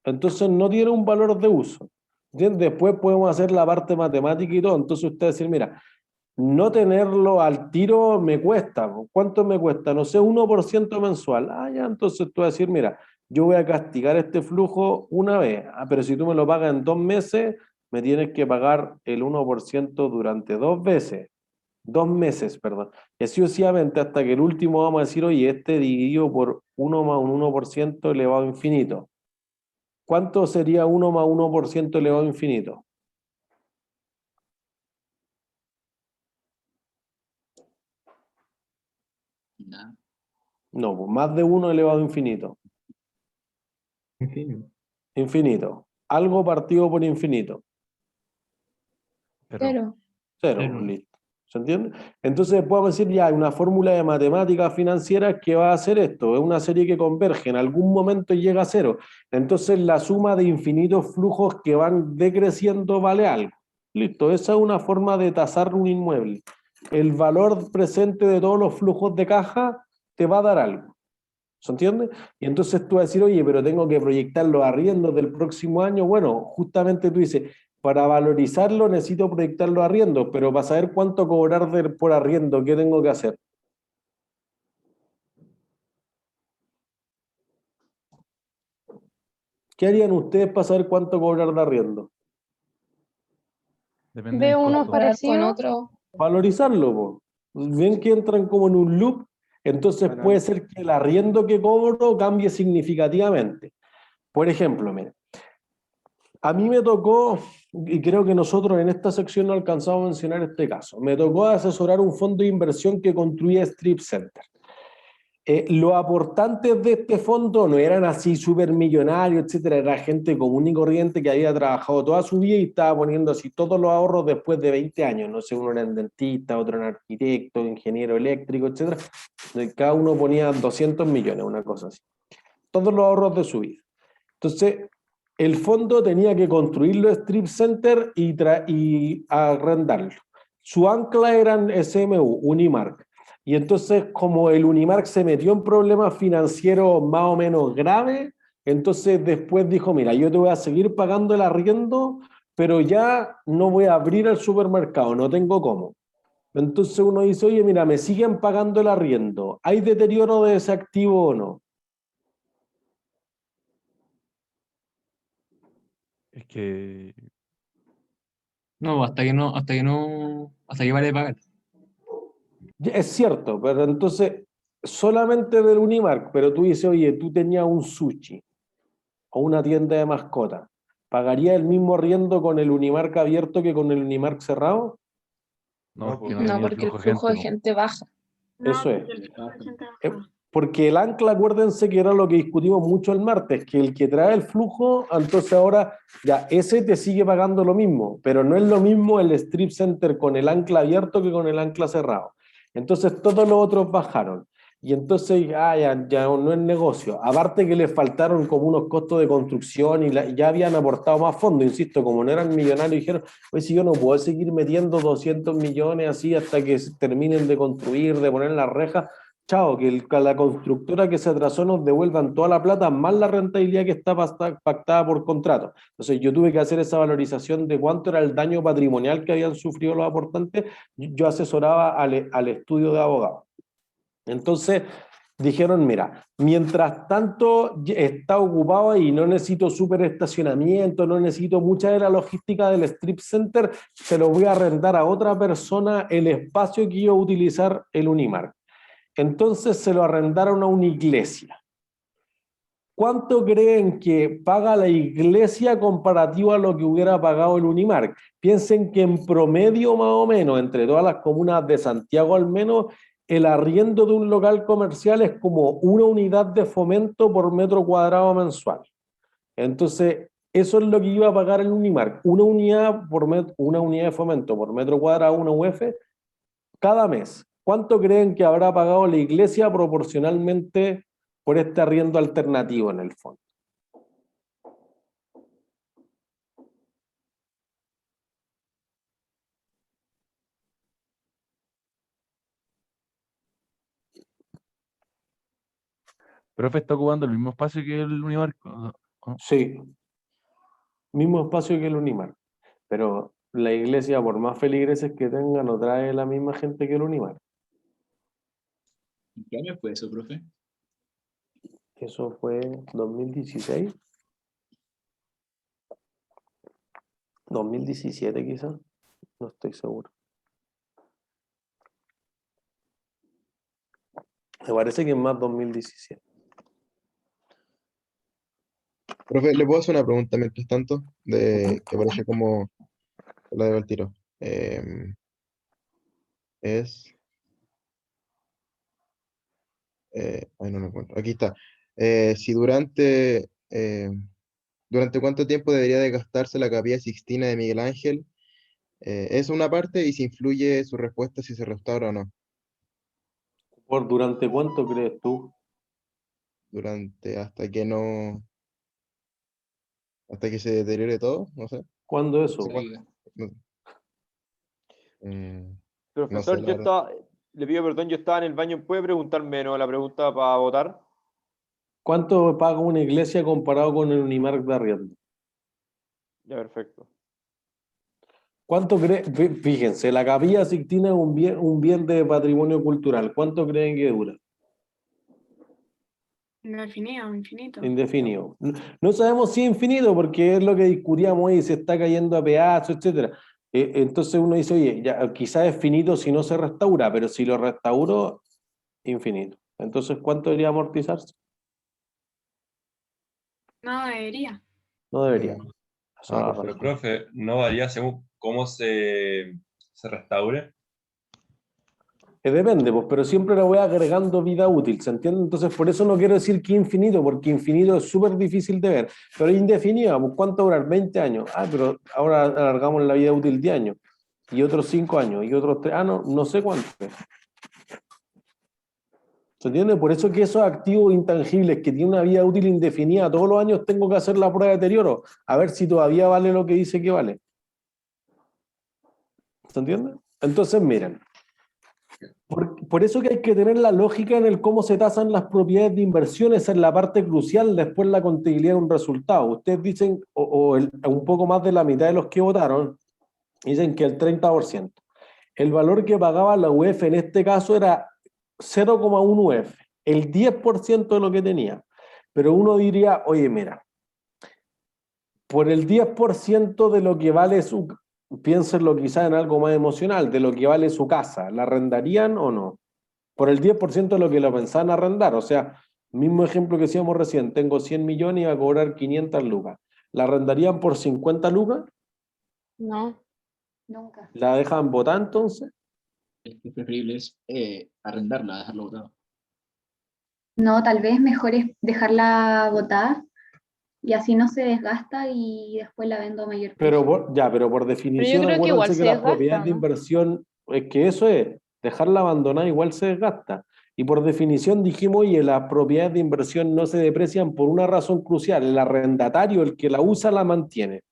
Entonces no tiene un valor de uso. Después podemos hacer la parte matemática y todo. Entonces usted decir, mira, no tenerlo al tiro me cuesta. ¿Cuánto me cuesta? No sé, 1% mensual. Ah, ya, entonces tú vas a decir, mira, yo voy a castigar este flujo una vez. Ah, pero si tú me lo pagas en 2 meses, me tienes que pagar el 1% durante 2 veces. 2 meses, perdón. Y así sucesivamente hasta que el último vamos a decir, oye, este dividido por 1 más un 1% elevado a infinito. ¿Cuánto sería 1 más 1% elevado a infinito? Nada. No, pues más de 1 elevado a infinito. Infinito. Infinito. Algo partido por infinito. Pero, Cero, Cero. listo. ¿Se entiende? Entonces podemos decir ya, hay una fórmula de matemáticas financieras que va a hacer esto. Es una serie que converge, en algún momento llega a cero. Entonces la suma de infinitos flujos que van decreciendo vale algo. Listo, esa es una forma de tasar un inmueble. El valor presente de todos los flujos de caja te va a dar algo. ¿Se entiende? Y entonces tú vas a decir, oye, pero tengo que proyectar los arriendos del próximo año. Bueno, justamente tú dices, para valorizarlo necesito proyectar los arriendos, pero para saber cuánto cobrar por arriendo, ¿qué tengo que hacer? ¿Qué harían ustedes para saber cuánto cobrar de arriendo? Depende del veo unos costo. comparar con otros. Valorizarlo, po. Ven que entran como en un loop, entonces Bueno, puede ser que el arriendo que cobro cambie significativamente. Por ejemplo, mira, a mí me tocó, y creo que nosotros en esta sección no alcanzamos a mencionar este caso, me tocó asesorar un fondo de inversión que construía strip center. Los aportantes de este fondo no eran así súper millonarios, etcétera, era gente común y corriente que había trabajado toda su vida y estaba poniendo así todos los ahorros después de 20 años. No sé, uno era en dentista, otro en arquitecto, ingeniero eléctrico, etcétera. Cada uno ponía 200 millones, una cosa así. Todos los ahorros de su vida. Entonces, el fondo tenía que construir los strip center y arrendarlo. Su ancla eran SMU, Unimark. Y entonces, como el Unimark se metió en problemas financieros más o menos graves, entonces después dijo, mira, yo te voy a seguir pagando el arriendo, pero ya no voy a abrir el supermercado, no tengo cómo. Entonces uno dice, oye, mira, me siguen pagando el arriendo, ¿hay deterioro de ese activo o no? Es que No, hasta que vale de pagar. Es cierto, pero entonces solamente del Unimark, pero tú dices, oye, tú tenías un sushi o una tienda de mascotas, ¿pagaría el mismo arriendo con el Unimark abierto que con el Unimark cerrado? no, No, porque no No, tenía porque el flujo de flujo de gente, po. gente baja. No, Eso es. porque el flujo de gente Eh, baja. Porque el ancla, acuérdense que era lo que discutimos mucho el martes, que el que trae el flujo, entonces ahora ya ese te sigue pagando lo mismo, pero no es lo mismo el strip center con el ancla abierto que con el ancla cerrado. Entonces todos los otros bajaron. Y entonces ya no es negocio. Aparte que les faltaron como unos costos de construcción y ya habían aportado más fondos, insisto, como no eran millonarios, dijeron, oye, si yo no puedo seguir metiendo 200 millones así hasta que terminen de construir, de poner las rejas, chao, que la constructora que se atrasó nos devuelvan toda la plata más la rentabilidad que está pactada por contrato. Entonces yo tuve que hacer esa valorización de cuánto era el daño patrimonial que habían sufrido los aportantes. Yo asesoraba al estudio de abogados. Entonces dijeron, mira, mientras tanto está ocupado y no necesito súper estacionamiento, no necesito mucha de la logística del strip center, se lo voy a arrendar a otra persona el espacio que iba a utilizar el Unimark. entonces se lo arrendaron a una iglesia. ¿Cuánto creen que paga la iglesia comparativo a lo que hubiera pagado el Unimark? Piensen que en promedio más o menos, entre todas las comunas de Santiago al menos, el arriendo de un local comercial es como una unidad de fomento por metro cuadrado mensual. Entonces, eso es lo que iba a pagar el Unimark, una unidad de fomento por metro cuadrado, una UF, cada mes. ¿Cuánto creen que habrá pagado la iglesia proporcionalmente por este arriendo alternativo en el fondo? Profe, está ocupando el mismo espacio que el Unimark. ¿O no? Sí, mismo espacio que el Unimark, pero la iglesia, por más feligreses que tenga, no trae la misma gente que el Unimark. ¿En qué año fue eso, profe? Eso fue 2016. 2017 quizás, no estoy seguro. Me parece que es más 2017. Profe, ¿le puedo hacer una pregunta mientras tanto? Que parece como la de tiro. Es... ay, no lo encuentro. Aquí está. Si ¿durante cuánto tiempo debería de gastarse la Capilla Sixtina de Miguel Ángel? Es una parte y si influye su respuesta si se restaura o no. ¿Durante cuánto crees tú? Hasta que se deteriore todo, no sé. ¿Cuándo eso? No sé cuánto. No, no Profesor, sé, la verdad. le pido perdón, yo estaba en el baño. ¿Puede preguntarme la pregunta para votar? ¿Cuánto paga una iglesia comparado con el Unimark de arriendo? Ya, perfecto. ¿Cuánto cree? Fíjense, la Capilla Sixtina es un bien de patrimonio cultural. ¿Cuánto creen que dura? Indefinido, infinito. Indefinido. No sabemos si es infinito porque es lo que discutíamos hoy, se está cayendo a pedazos, etc. Entonces uno dice, oye, ya, quizás es finito si no se restaura, pero si lo restauro, infinito. Entonces, ¿cuánto debería amortizarse? No debería. No debería. Mm, Esa es la perfecto. razón. Profe, ¿no varía según cómo se restaure? Depende, pues, pero siempre le voy agregando vida útil, ¿se entiende? Entonces, por eso no quiero decir que infinito, porque infinito es súper difícil de ver. Pero indefinido, pues, ¿cuánto durar? 20 años. Ah, pero ahora alargamos la vida útil 10 años. Y otros 5 años. Y otros 3. Ah, no sé cuánto. ¿Se entiende? Por eso que esos activos intangibles que tienen una vida útil indefinida, todos los años tengo que hacer la prueba de deterioro, a ver si todavía vale lo que dice que vale. ¿Se entiende? Entonces, miren. Por eso que hay que tener la lógica en el cómo se tasan las propiedades de inversión, esa es la parte crucial, después la contabilidad de un resultado. Ustedes dicen, un poco más de la mitad de los que votaron, dicen que el 30%. El valor que pagaba la UEF en este caso era 0,1 UEF, el 10% de lo que tenía. Pero uno diría, oye, mira, por el 10% de lo que vale piénsenlo quizá en algo más emocional, de lo que vale su casa, ¿la arrendarían o no? Por el 10% de lo que lo pensaban arrendar, o sea, mismo ejemplo que decíamos recién, tengo 100 millones y voy a cobrar 500 lucas. ¿La arrendarían por 50 lucas? No, nunca. ¿La dejan botar entonces? Es preferible es arrendarla, dejarlo botado. No, tal vez mejor es dejarla botada y así no se desgasta y después la vendo a mayor precio. Pero por definición, creo que igual acuérdense se que las desgasta, propiedades de ¿no? inversión, es que eso es, dejarla abandonada igual se desgasta. Y por definición dijimos, oye, las propiedades de inversión no se deprecian por una razón crucial, el arrendatario, el que la usa, la mantiene.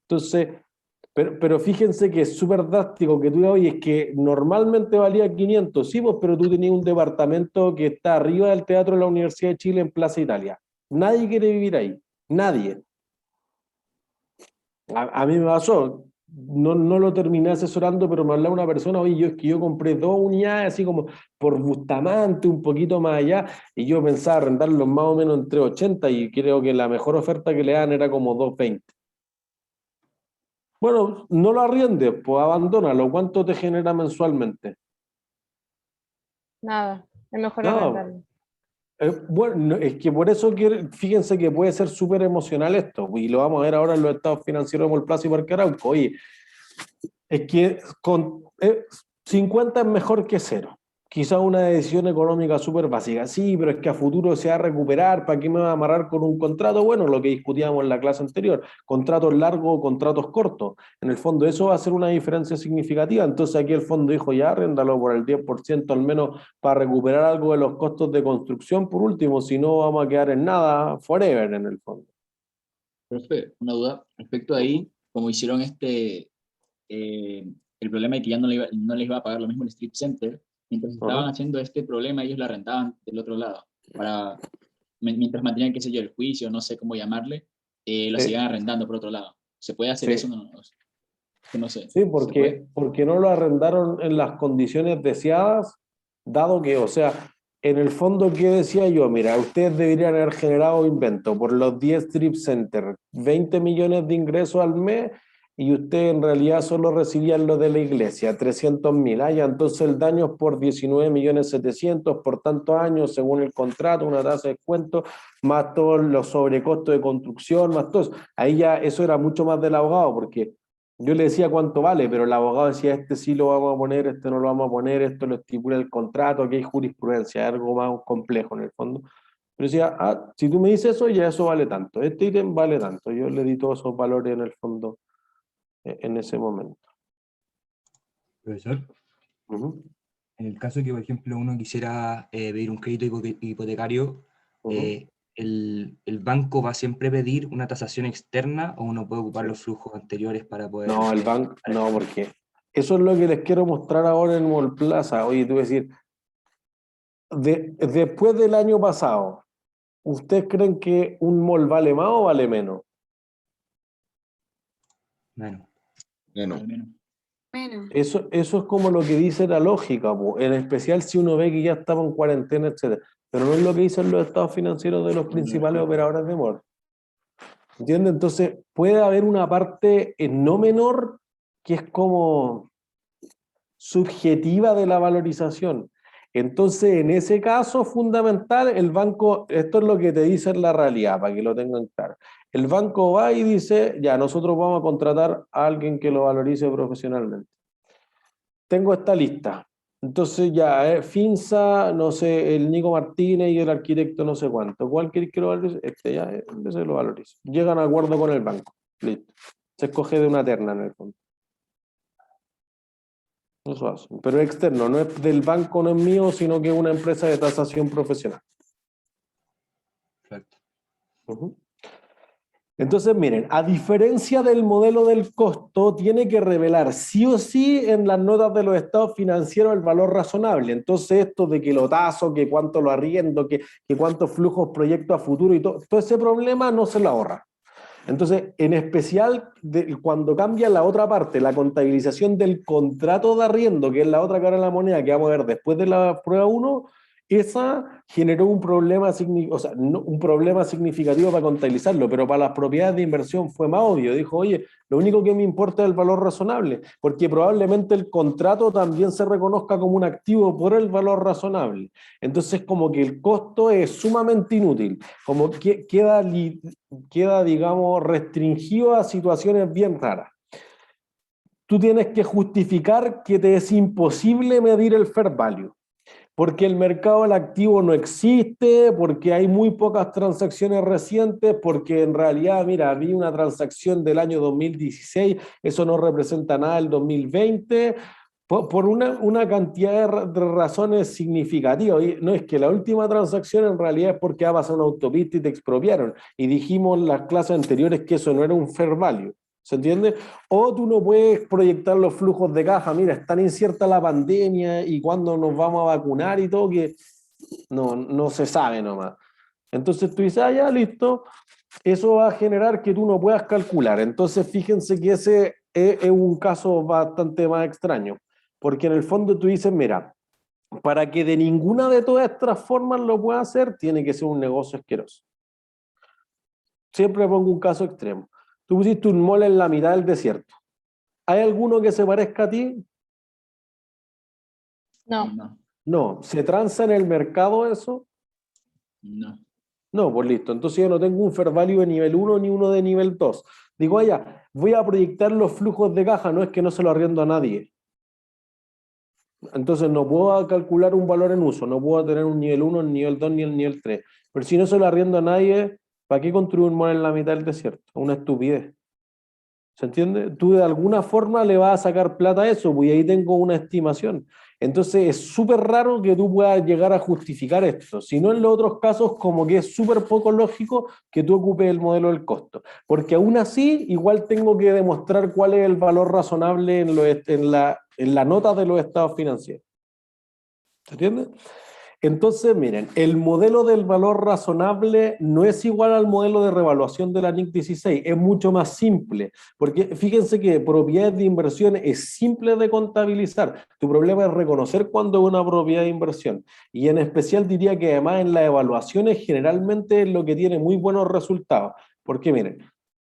Entonces, pero fíjense que es súper drástico que tú digas, oye, es que normalmente valía 500, sí, pues, pero tú tenías un departamento que está arriba del Teatro de la Universidad de Chile en Plaza Italia. Nadie quiere vivir ahí, nadie. A mí me pasó, no lo terminé asesorando, pero me hablaba una persona, oye, es que yo compré 2 unidades así como por Bustamante, un poquito más allá, y yo pensaba arrendarlos más o menos entre 80 y creo que la mejor oferta que le dan era como 220. Bueno, no lo arriendes, pues abandónalo. ¿Cuánto te genera mensualmente? Nada. Es mejor No, arrendarlo. bueno, es que por eso fíjense que puede ser súper emocional esto, y lo vamos a ver ahora en los estados financieros de Mallplaza y Parque Arauco. Oye, es que 50 es mejor que 0. Quizás una decisión económica súper básica. Sí, pero es que a futuro se va a recuperar. ¿Para qué me va a amarrar con un contrato? Bueno, lo que discutíamos en la clase anterior. Contratos largos o contratos cortos. En el fondo eso va a ser una diferencia significativa. Entonces aquí el fondo dijo ya, arréndalo por el 10% al menos para recuperar algo de los costos de construcción por último. Si no, vamos a quedar en nada forever en el fondo. Profe, una duda respecto a ahí, como hicieron el problema de que ya no les iba a pagar lo mismo el strip center, mientras estaban haciendo este problema, ellos la rentaban del otro lado, mientras mantenían, qué sé yo, el juicio, no sé cómo llamarle, lo sigan arrendando por otro lado. ¿Se puede hacer eso? No sé. Sí, porque no lo arrendaron en las condiciones deseadas, dado que, o sea, en el fondo, ¿qué decía yo? Mira, ustedes deberían haber generado invento por los 10 strip centers, 20 millones de ingresos al mes, y ustedes en realidad solo recibían lo de la iglesia, 300.000. Ah, ya, entonces el daño es por 19.700.000 por tantos años, según el contrato, una tasa de descuento, más todos los sobrecostos de construcción, más todo eso. Ahí ya eso era mucho más del abogado, porque yo le decía cuánto vale, pero el abogado decía, este sí lo vamos a poner, este no lo vamos a poner, esto lo estipula el contrato, aquí hay jurisprudencia, es algo más complejo en el fondo. Pero decía, si tú me dices eso, ya eso vale tanto, este ítem vale tanto. Yo le di todos esos valores en el fondo en ese momento. Profesor, en el caso que, por ejemplo, uno quisiera pedir un crédito hipotecario, ¿el banco va a siempre pedir una tasación externa o uno puede ocupar los flujos anteriores para poder...? No, el banco, no, porque eso es lo que les quiero mostrar ahora en Mallplaza. Oye, tú vas a decir, después del año pasado, ¿ustedes creen que un mall vale más o vale menos? Menos. Eso es como lo que dice la lógica, en especial si uno ve que ya estaba en cuarentena, etc. Pero no es lo que dicen los estados financieros de los principales operadores de mall. ¿Entiendes? Entonces puede haber una parte no menor que es como subjetiva de la valorización. Entonces, en ese caso fundamental, el banco, esto es lo que te dice en la realidad, para que lo tengan claro. El banco va y dice, ya, nosotros vamos a contratar a alguien que lo valorice profesionalmente. Tengo esta lista. Entonces ya, Finza, no sé, el Nico Martínez y el arquitecto no sé cuánto. ¿Cuál queréis que lo valorice? Ya, se lo valorice. Llegan a acuerdo con el banco. Listo. Se escoge de una terna en el fondo. Eso hace. Pero es externo, no es del banco, no es mío, sino que es una empresa de tasación profesional. Perfecto. Entonces, miren, a diferencia del modelo del costo, tiene que revelar sí o sí en las notas de los estados financieros el valor razonable. Entonces, esto de que lo taso, que cuánto lo arriendo, que cuántos flujos proyecto a futuro y todo ese problema no se lo ahorra. Entonces, en especial, cuando cambia la otra parte, la contabilización del contrato de arriendo, que es la otra cara de la moneda que vamos a ver después de la prueba 1, esa generó un problema, un problema significativo para contabilizarlo, pero para las propiedades de inversión fue más obvio. Dijo, oye, lo único que me importa es el valor razonable, porque probablemente el contrato también se reconozca como un activo por el valor razonable. Entonces, como que el costo es sumamente inútil, como que queda, digamos, restringido a situaciones bien raras. Tú tienes que justificar que te es imposible medir el fair value, porque el mercado del activo no existe, porque hay muy pocas transacciones recientes, porque en realidad, mira, vi una transacción del año 2016, eso no representa nada del 2020, por una cantidad de razones significativas. No es que la última transacción en realidad es porque ha pasado una autopista y te expropiaron, y dijimos en las clases anteriores que eso no era un fair value. ¿Se entiende? O tú no puedes proyectar los flujos de caja, mira, es tan incierta la pandemia y cuándo nos vamos a vacunar y todo, que no se sabe nomás. Entonces tú dices, ya, listo, eso va a generar que tú no puedas calcular. Entonces fíjense que ese es un caso bastante más extraño, porque en el fondo tú dices, mira, para que de ninguna de todas estas formas lo pueda hacer, tiene que ser un negocio asqueroso. Siempre pongo un caso extremo. Tú pusiste un mall en la mitad del desierto. ¿Hay alguno que se parezca a ti? No. No, ¿se transa en el mercado eso? No. No, pues listo. Entonces yo no tengo un fair value de nivel 1 ni uno de nivel 2. Digo, ya, voy a proyectar los flujos de caja, no es que no se lo arriendo a nadie. Entonces no puedo calcular un valor en uso, no puedo tener un nivel 1, un nivel 2 ni el nivel 3. Pero si no se lo arriendo a nadie, ¿para qué construir un mall en la mitad del desierto? Una estupidez. ¿Se entiende? Tú de alguna forma le vas a sacar plata a eso, pues y ahí tengo una estimación. Entonces es súper raro que tú puedas llegar a justificar esto. Si no, en los otros casos, como que es súper poco lógico que tú ocupes el modelo del costo. Porque aún así, igual tengo que demostrar cuál es el valor razonable en la nota de los estados financieros. ¿Se entiende? Entonces, miren, el modelo del valor razonable no es igual al modelo de revaluación de la NIC 16, es mucho más simple, porque fíjense que propiedades de inversión es simple de contabilizar. Tu problema es reconocer cuándo es una propiedad de inversión. Y en especial diría que además en las evaluaciones generalmente es lo que tiene muy buenos resultados. Porque miren,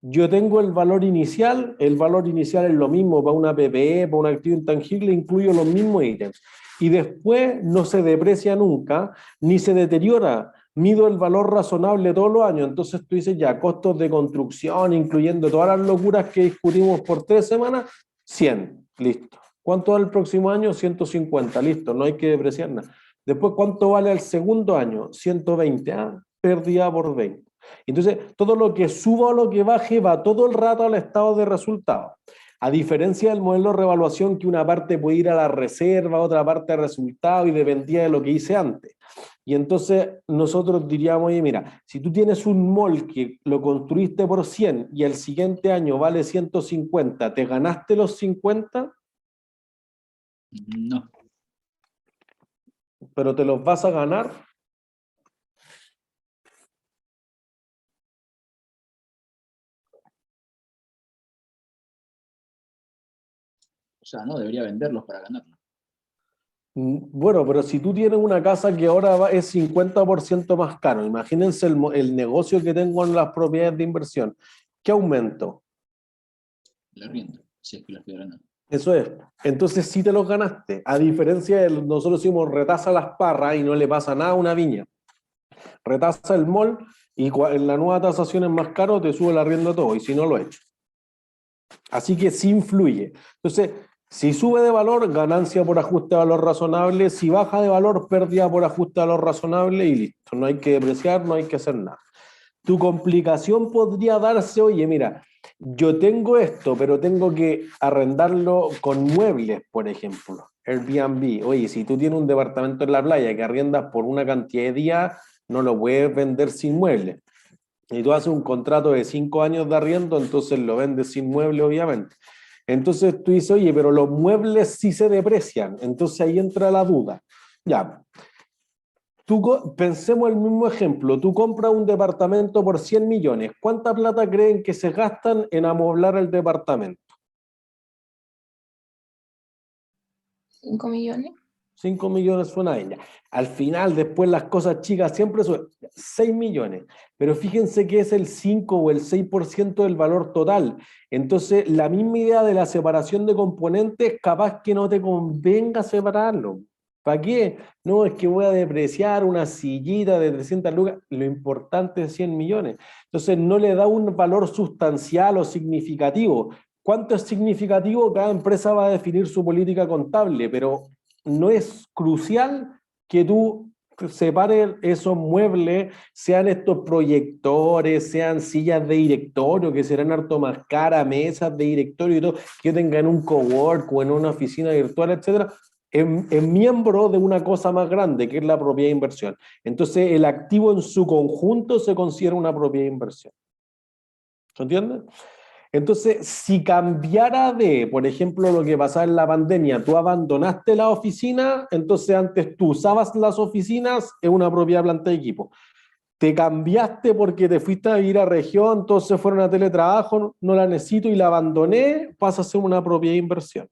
yo tengo el valor inicial es lo mismo para una PPE, para un activo intangible, incluyo los mismos ítems. Y después no se deprecia nunca, ni se deteriora. Mido el valor razonable todos los años. Entonces tú dices ya, costos de construcción, incluyendo todas las locuras que discutimos por 3 semanas, 100, listo. ¿Cuánto vale el próximo año? 150, listo, no hay que depreciar nada. Después, ¿cuánto vale el segundo año? 120, pérdida por 20. Entonces, todo lo que suba o lo que baje va todo el rato al estado de resultado. A diferencia del modelo de revaluación, que una parte puede ir a la reserva, otra parte a resultado y dependía de lo que hice antes. Y entonces nosotros diríamos, oye, mira, si tú tienes un mall que lo construiste por 100 y el siguiente año vale 150, ¿te ganaste los 50? No. ¿Pero te los vas a ganar? O sea, no, debería venderlos para ganarlo. Bueno, pero si tú tienes una casa que ahora es 50% más caro, imagínense el negocio que tengo en las propiedades de inversión. ¿Qué aumento? El arriendo, si es que lo estoy ganando. Eso es. Entonces sí te los ganaste. A diferencia de nosotros hicimos retasa las parras y no le pasa nada a una viña. Retasa el mall y en la nueva tasación es más caro, te sube el arriendo todo, y si no lo he hecho. Así que sí influye. Entonces, si sube de valor, ganancia por ajuste de valor razonable. Si baja de valor, pérdida por ajuste de valor razonable y listo. No hay que depreciar, no hay que hacer nada. Tu complicación podría darse, oye, mira, yo tengo esto, pero tengo que arrendarlo con muebles, por ejemplo. Airbnb. Oye, si tú tienes un departamento en la playa que arriendas por una cantidad de días, no lo puedes vender sin muebles. Y tú haces un contrato de 5 años de arriendo, entonces lo vendes sin mueble, obviamente. Entonces tú dices, oye, pero los muebles sí se deprecian. Entonces ahí entra la duda. Ya. Pensemos el mismo ejemplo. Tú compras un departamento por 100 millones. ¿Cuánta plata creen que se gastan en amoblar el departamento? 5 millones. 5 millones suena a ella. Al final, después las cosas chicas siempre son 6 millones. Pero fíjense que es el 5 o el 6% del valor total. Entonces, la misma idea de la separación de componentes, capaz que no te convenga separarlo. ¿Para qué? No, es que voy a depreciar una sillita de 300 lucas. Lo importante es 100 millones. Entonces, no le da un valor sustancial o significativo. ¿Cuánto es significativo? Cada empresa va a definir su política contable, pero no es crucial que tú separes esos muebles, sean estos proyectores, sean sillas de directorio, que serán harto más caras, mesas de directorio y todo, que tengan un cowork o en una oficina virtual, etcétera, en miembro de una cosa más grande, que es la propiedad de inversión. Entonces, el activo en su conjunto se considera una propiedad de inversión. ¿Se entiende? Entonces, si cambiara de, por ejemplo, lo que pasaba en la pandemia, tú abandonaste la oficina, entonces antes tú usabas las oficinas, es una propiedad de planta de equipo. Te cambiaste porque te fuiste a vivir a región, entonces fueron a teletrabajo, no la necesito y la abandoné, pasa a ser una propiedad de inversión.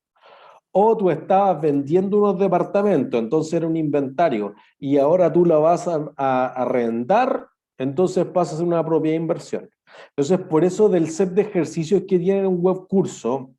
O tú estabas vendiendo unos departamentos, entonces era un inventario, y ahora tú la vas a arrendar, entonces pasa a ser una propiedad de inversión. Entonces, por eso del set de ejercicios que tienen un web curso,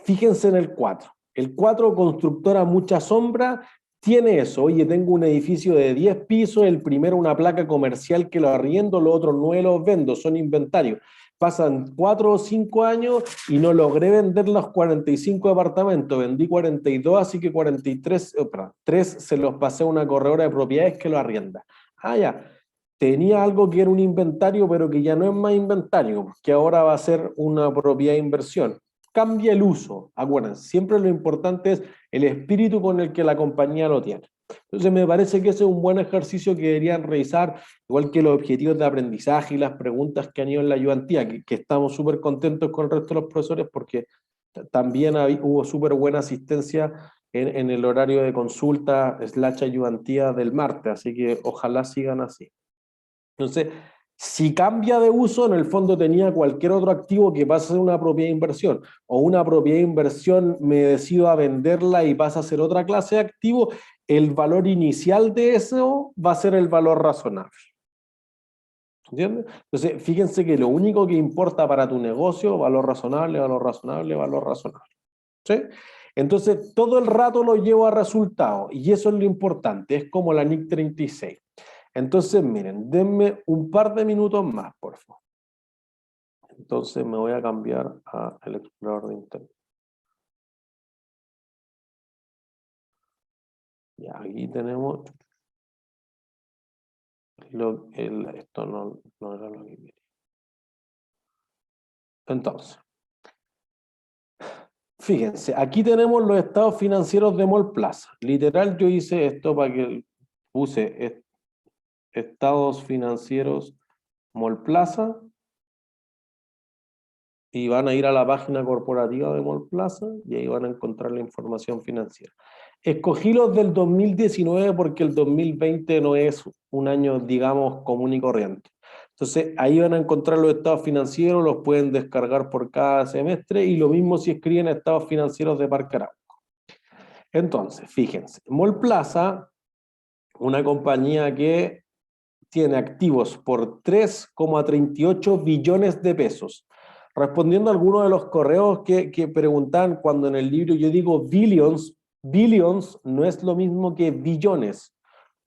fíjense en el 4. El 4, constructora mucha sombra, tiene eso. Oye, tengo un edificio de 10 pisos, el primero una placa comercial que lo arriendo, los otros 9 los vendo, son inventarios. Pasan 4 o 5 años y no logré vender los 45 departamentos, vendí 42, así que 43, perdón, 3 se los pasé a una corredora de propiedades que lo arrienda. Ah, ya, tenía algo que era un inventario, pero que ya no es más inventario, que ahora va a ser una propiedad de inversión. Cambia el uso, acuérdense, siempre lo importante es el espíritu con el que la compañía lo tiene. Entonces me parece que ese es un buen ejercicio que deberían revisar, igual que los objetivos de aprendizaje y las preguntas que han ido en la ayudantía, que estamos súper contentos con el resto de los profesores porque también hubo súper buena asistencia en el horario de consulta / ayudantía del martes, así que ojalá sigan así. Entonces, si cambia de uso, en el fondo tenía cualquier otro activo que pasa a ser una propiedad de inversión, o una propiedad de inversión me decido a venderla y pasa a ser otra clase de activo, el valor inicial de eso va a ser el valor razonable. ¿Entiendes? Entonces, fíjense que lo único que importa para tu negocio, valor razonable, valor razonable, valor razonable. ¿Sí? Entonces, todo el rato lo llevo a resultados, y eso es lo importante, es como la NIC 36. Entonces, miren, denme un par de minutos más, por favor. Entonces me voy a cambiar al explorador de internet. Ya, aquí tenemos... esto no era lo que quería. Entonces, fíjense, aquí tenemos los estados financieros de Mallplaza. Literal, yo hice esto para que puse estados financieros Mallplaza y van a ir a la página corporativa de Mallplaza y ahí van a encontrar la información financiera. Escogí los del 2019 porque el 2020 no es un año, digamos, común y corriente. Entonces, ahí van a encontrar los estados financieros, los pueden descargar por cada semestre y lo mismo si escriben estados financieros de Parque Arauco. Entonces, fíjense, Mallplaza, una compañía que tiene activos por 3,38 billones de pesos. Respondiendo a algunos de los correos que preguntan cuando en el libro yo digo billions, billions no es lo mismo que billones.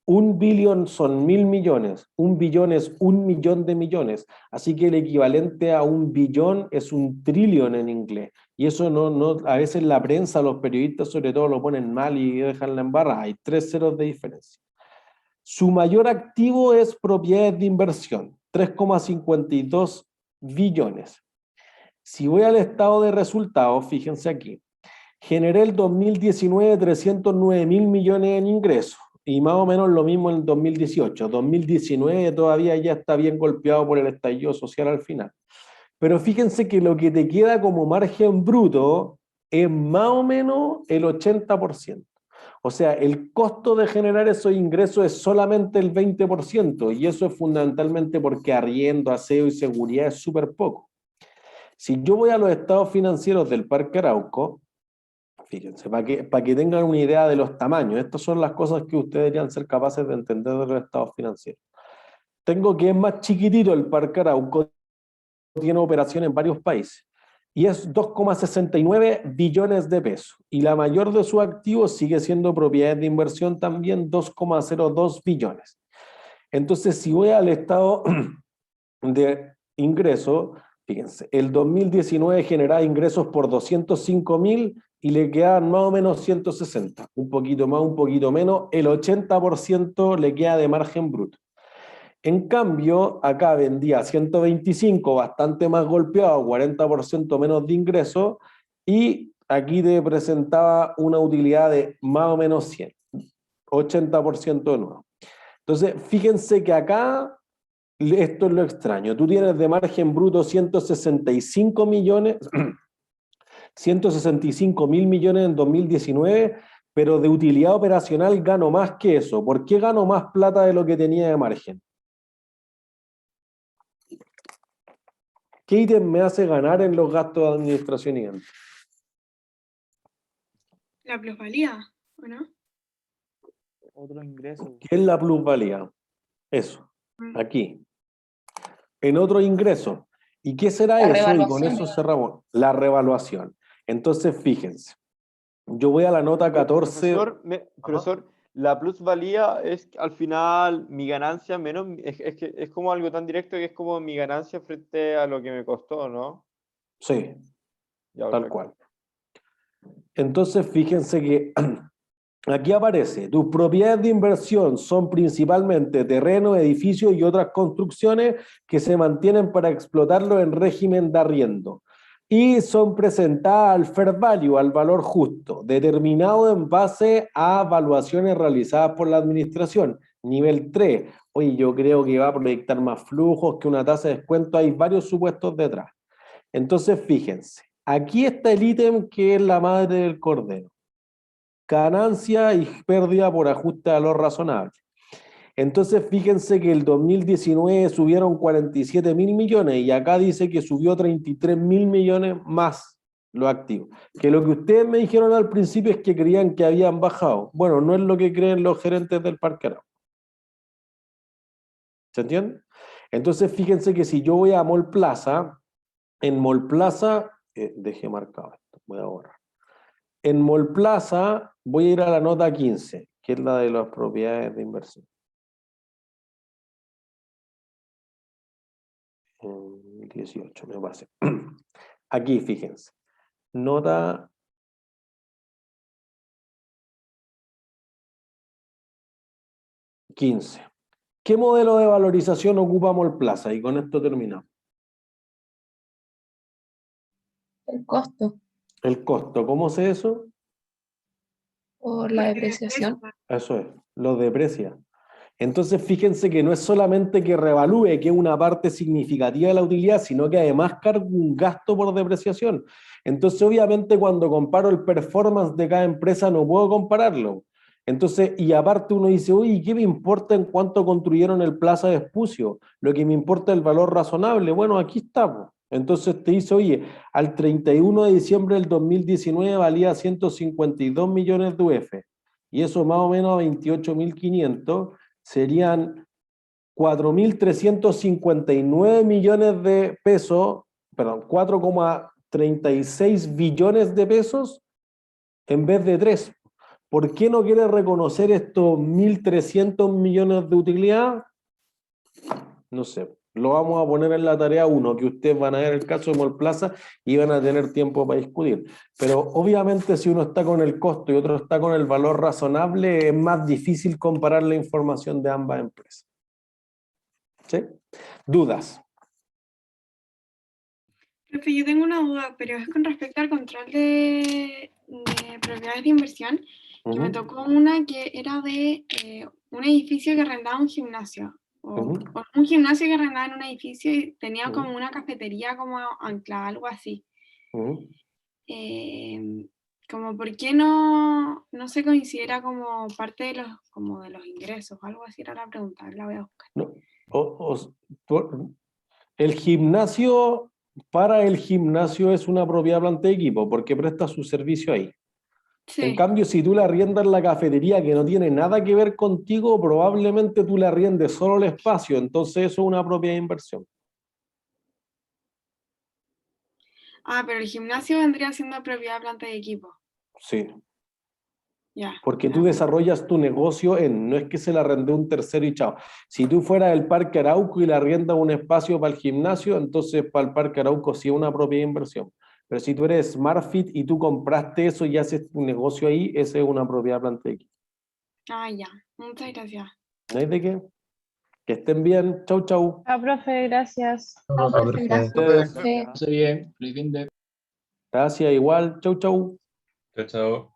1 billón son 1000 millones, 1 billón es 1 millón de millones, así que el equivalente a 1 billón es 1 trillón en inglés, y eso a veces la prensa, los periodistas sobre todo lo ponen mal y dejan la embarrada, hay 3 ceros de diferencia. Su mayor activo es propiedades de inversión, 3,52 billones. Si voy al estado de resultados, fíjense aquí, generé el 2019 309 mil millones en ingresos, y más o menos lo mismo en el 2018. 2019 todavía ya está bien golpeado por el estallido social al final. Pero fíjense que lo que te queda como margen bruto es más o menos el 80%. O sea, el costo de generar esos ingresos es solamente el 20%, y eso es fundamentalmente porque arriendo, aseo y seguridad es súper poco. Si yo voy a los estados financieros del Parque Arauco, fíjense, para que tengan una idea de los tamaños, estas son las cosas que ustedes deberían ser capaces de entender de los estados financieros. Tengo que es más chiquitito el Parque Arauco, tiene operación en varios países, y es 2,69 billones de pesos, y la mayor de sus activos sigue siendo propiedades de inversión también, 2,02 billones. Entonces, si voy al estado de ingreso, fíjense, el 2019 generaba ingresos por 205 mil y le quedan más o menos 160, un poquito más, un poquito menos, el 80% le queda de margen bruto. En cambio, acá vendía 125, bastante más golpeado, 40% menos de ingresos, y aquí te presentaba una utilidad de más o menos 100, 80% de nuevo. Entonces, fíjense que acá, esto es lo extraño, tú tienes de margen bruto 165 millones, 165 mil millones en 2019, pero de utilidad operacional gano más que eso. ¿Por qué gano más plata de lo que tenía de margen? ¿Qué ítem me hace ganar en los gastos de administración y gasto? La plusvalía, ¿o no? Otro ingreso. ¿Qué es la plusvalía? Eso, aquí. En otro ingreso. ¿Y qué será La eso? Y con revaluación. eso cerramos. La revaluación. Entonces, fíjense. Yo voy a la nota 14. Profesor, la plusvalía es al final mi ganancia menos, que es como algo tan directo que es como mi ganancia frente a lo que me costó, ¿no? Sí, Ya, tal perfecto. cual. Entonces, fíjense que aquí aparece, tus propiedades de inversión son principalmente terrenos, edificios y otras construcciones que se mantienen para explotarlo en régimen de arriendo. Y son presentadas al fair value, al valor justo, determinado en base a evaluaciones realizadas por la administración. Nivel 3, oye, yo creo que va a proyectar más flujos que una tasa de descuento, hay varios supuestos detrás. Entonces, fíjense, aquí está el ítem que es la madre del cordero. Ganancia y pérdida por ajuste a lo razonable. Entonces, fíjense que el 2019 subieron 47.000 millones y acá dice que subió 33.000 millones más los activos. Que lo que ustedes me dijeron al principio es que creían que habían bajado. Bueno, no es lo que creen los gerentes del Parque Arauco. ¿Se entiende? Entonces, fíjense que si yo voy a Mall Plaza, en Mall Plaza, dejé marcado esto, voy a borrar. En Mall Plaza voy a ir a la nota 15, que es la de las propiedades de inversión. 18, me parece. Aquí, fíjense. Nota 15. ¿Qué modelo de valorización ocupa Mall Plaza? Y con esto terminamos. El costo El costo, ¿cómo sé eso? por la depreciación. Eso es, lo deprecia. Entonces, fíjense que no es solamente que revalúe, que es una parte significativa de la utilidad, sino que además carga un gasto por depreciación. Entonces, obviamente, cuando comparo el performance de cada empresa, no puedo compararlo. Entonces, y aparte uno dice, oye, ¿qué me importa en cuánto construyeron el Plaza de Espucio? Lo que me importa es el valor razonable. Bueno, aquí estamos. Entonces te dice, oye, al 31 de diciembre del 2019 valía 152 millones de UF. Y eso más o menos a 28.500 serían 4.359 millones de pesos, perdón, 4,36 billones de pesos en vez de 3. ¿Por qué no quiere reconocer estos 1.300 millones de utilidad? No sé, lo vamos a poner en la tarea 1, que ustedes van a ver el caso de Mall Plaza y van a tener tiempo para discutir. Pero obviamente si uno está con el costo y otro está con el valor razonable, es más difícil comparar la información de ambas empresas. ¿Sí? ¿Dudas? Profe, yo tengo una duda, pero es con respecto al control de propiedades de inversión, que me tocó una que era de un edificio que arrendaba un gimnasio, o un gimnasio que arrendaba en un edificio y tenía como una cafetería como anclada, algo así. Como por qué no se considera como parte de los ingresos, algo así era la pregunta, la voy a buscar. No. El gimnasio, para el gimnasio es una propiedad planta de equipo, porque presta su servicio ahí. Sí. En cambio, si tú le arriendas la cafetería que no tiene nada que ver contigo, probablemente tú le arriendes solo el espacio, entonces eso es una propiedad de inversión. Ah, pero el gimnasio vendría siendo propiedad planta de equipo. Sí. Ya. Porque tú desarrollas tu negocio no es que se le arrende un tercero y chao. Si tú fueras del Parque Arauco y le arriendas un espacio para el gimnasio, entonces para el Parque Arauco sí es una propiedad de inversión. Pero si tú eres SmartFit y tú compraste eso y haces tu negocio ahí, esa es una propiedad planta de equipo. Ah, ya. Muchas gracias. ¿No hay de qué? Que estén bien. Chau, chau. Ah, profe, gracias. Profe, gracias. Bien, feliz fin de. Gracias, igual. Chau, chau. Chao, chao.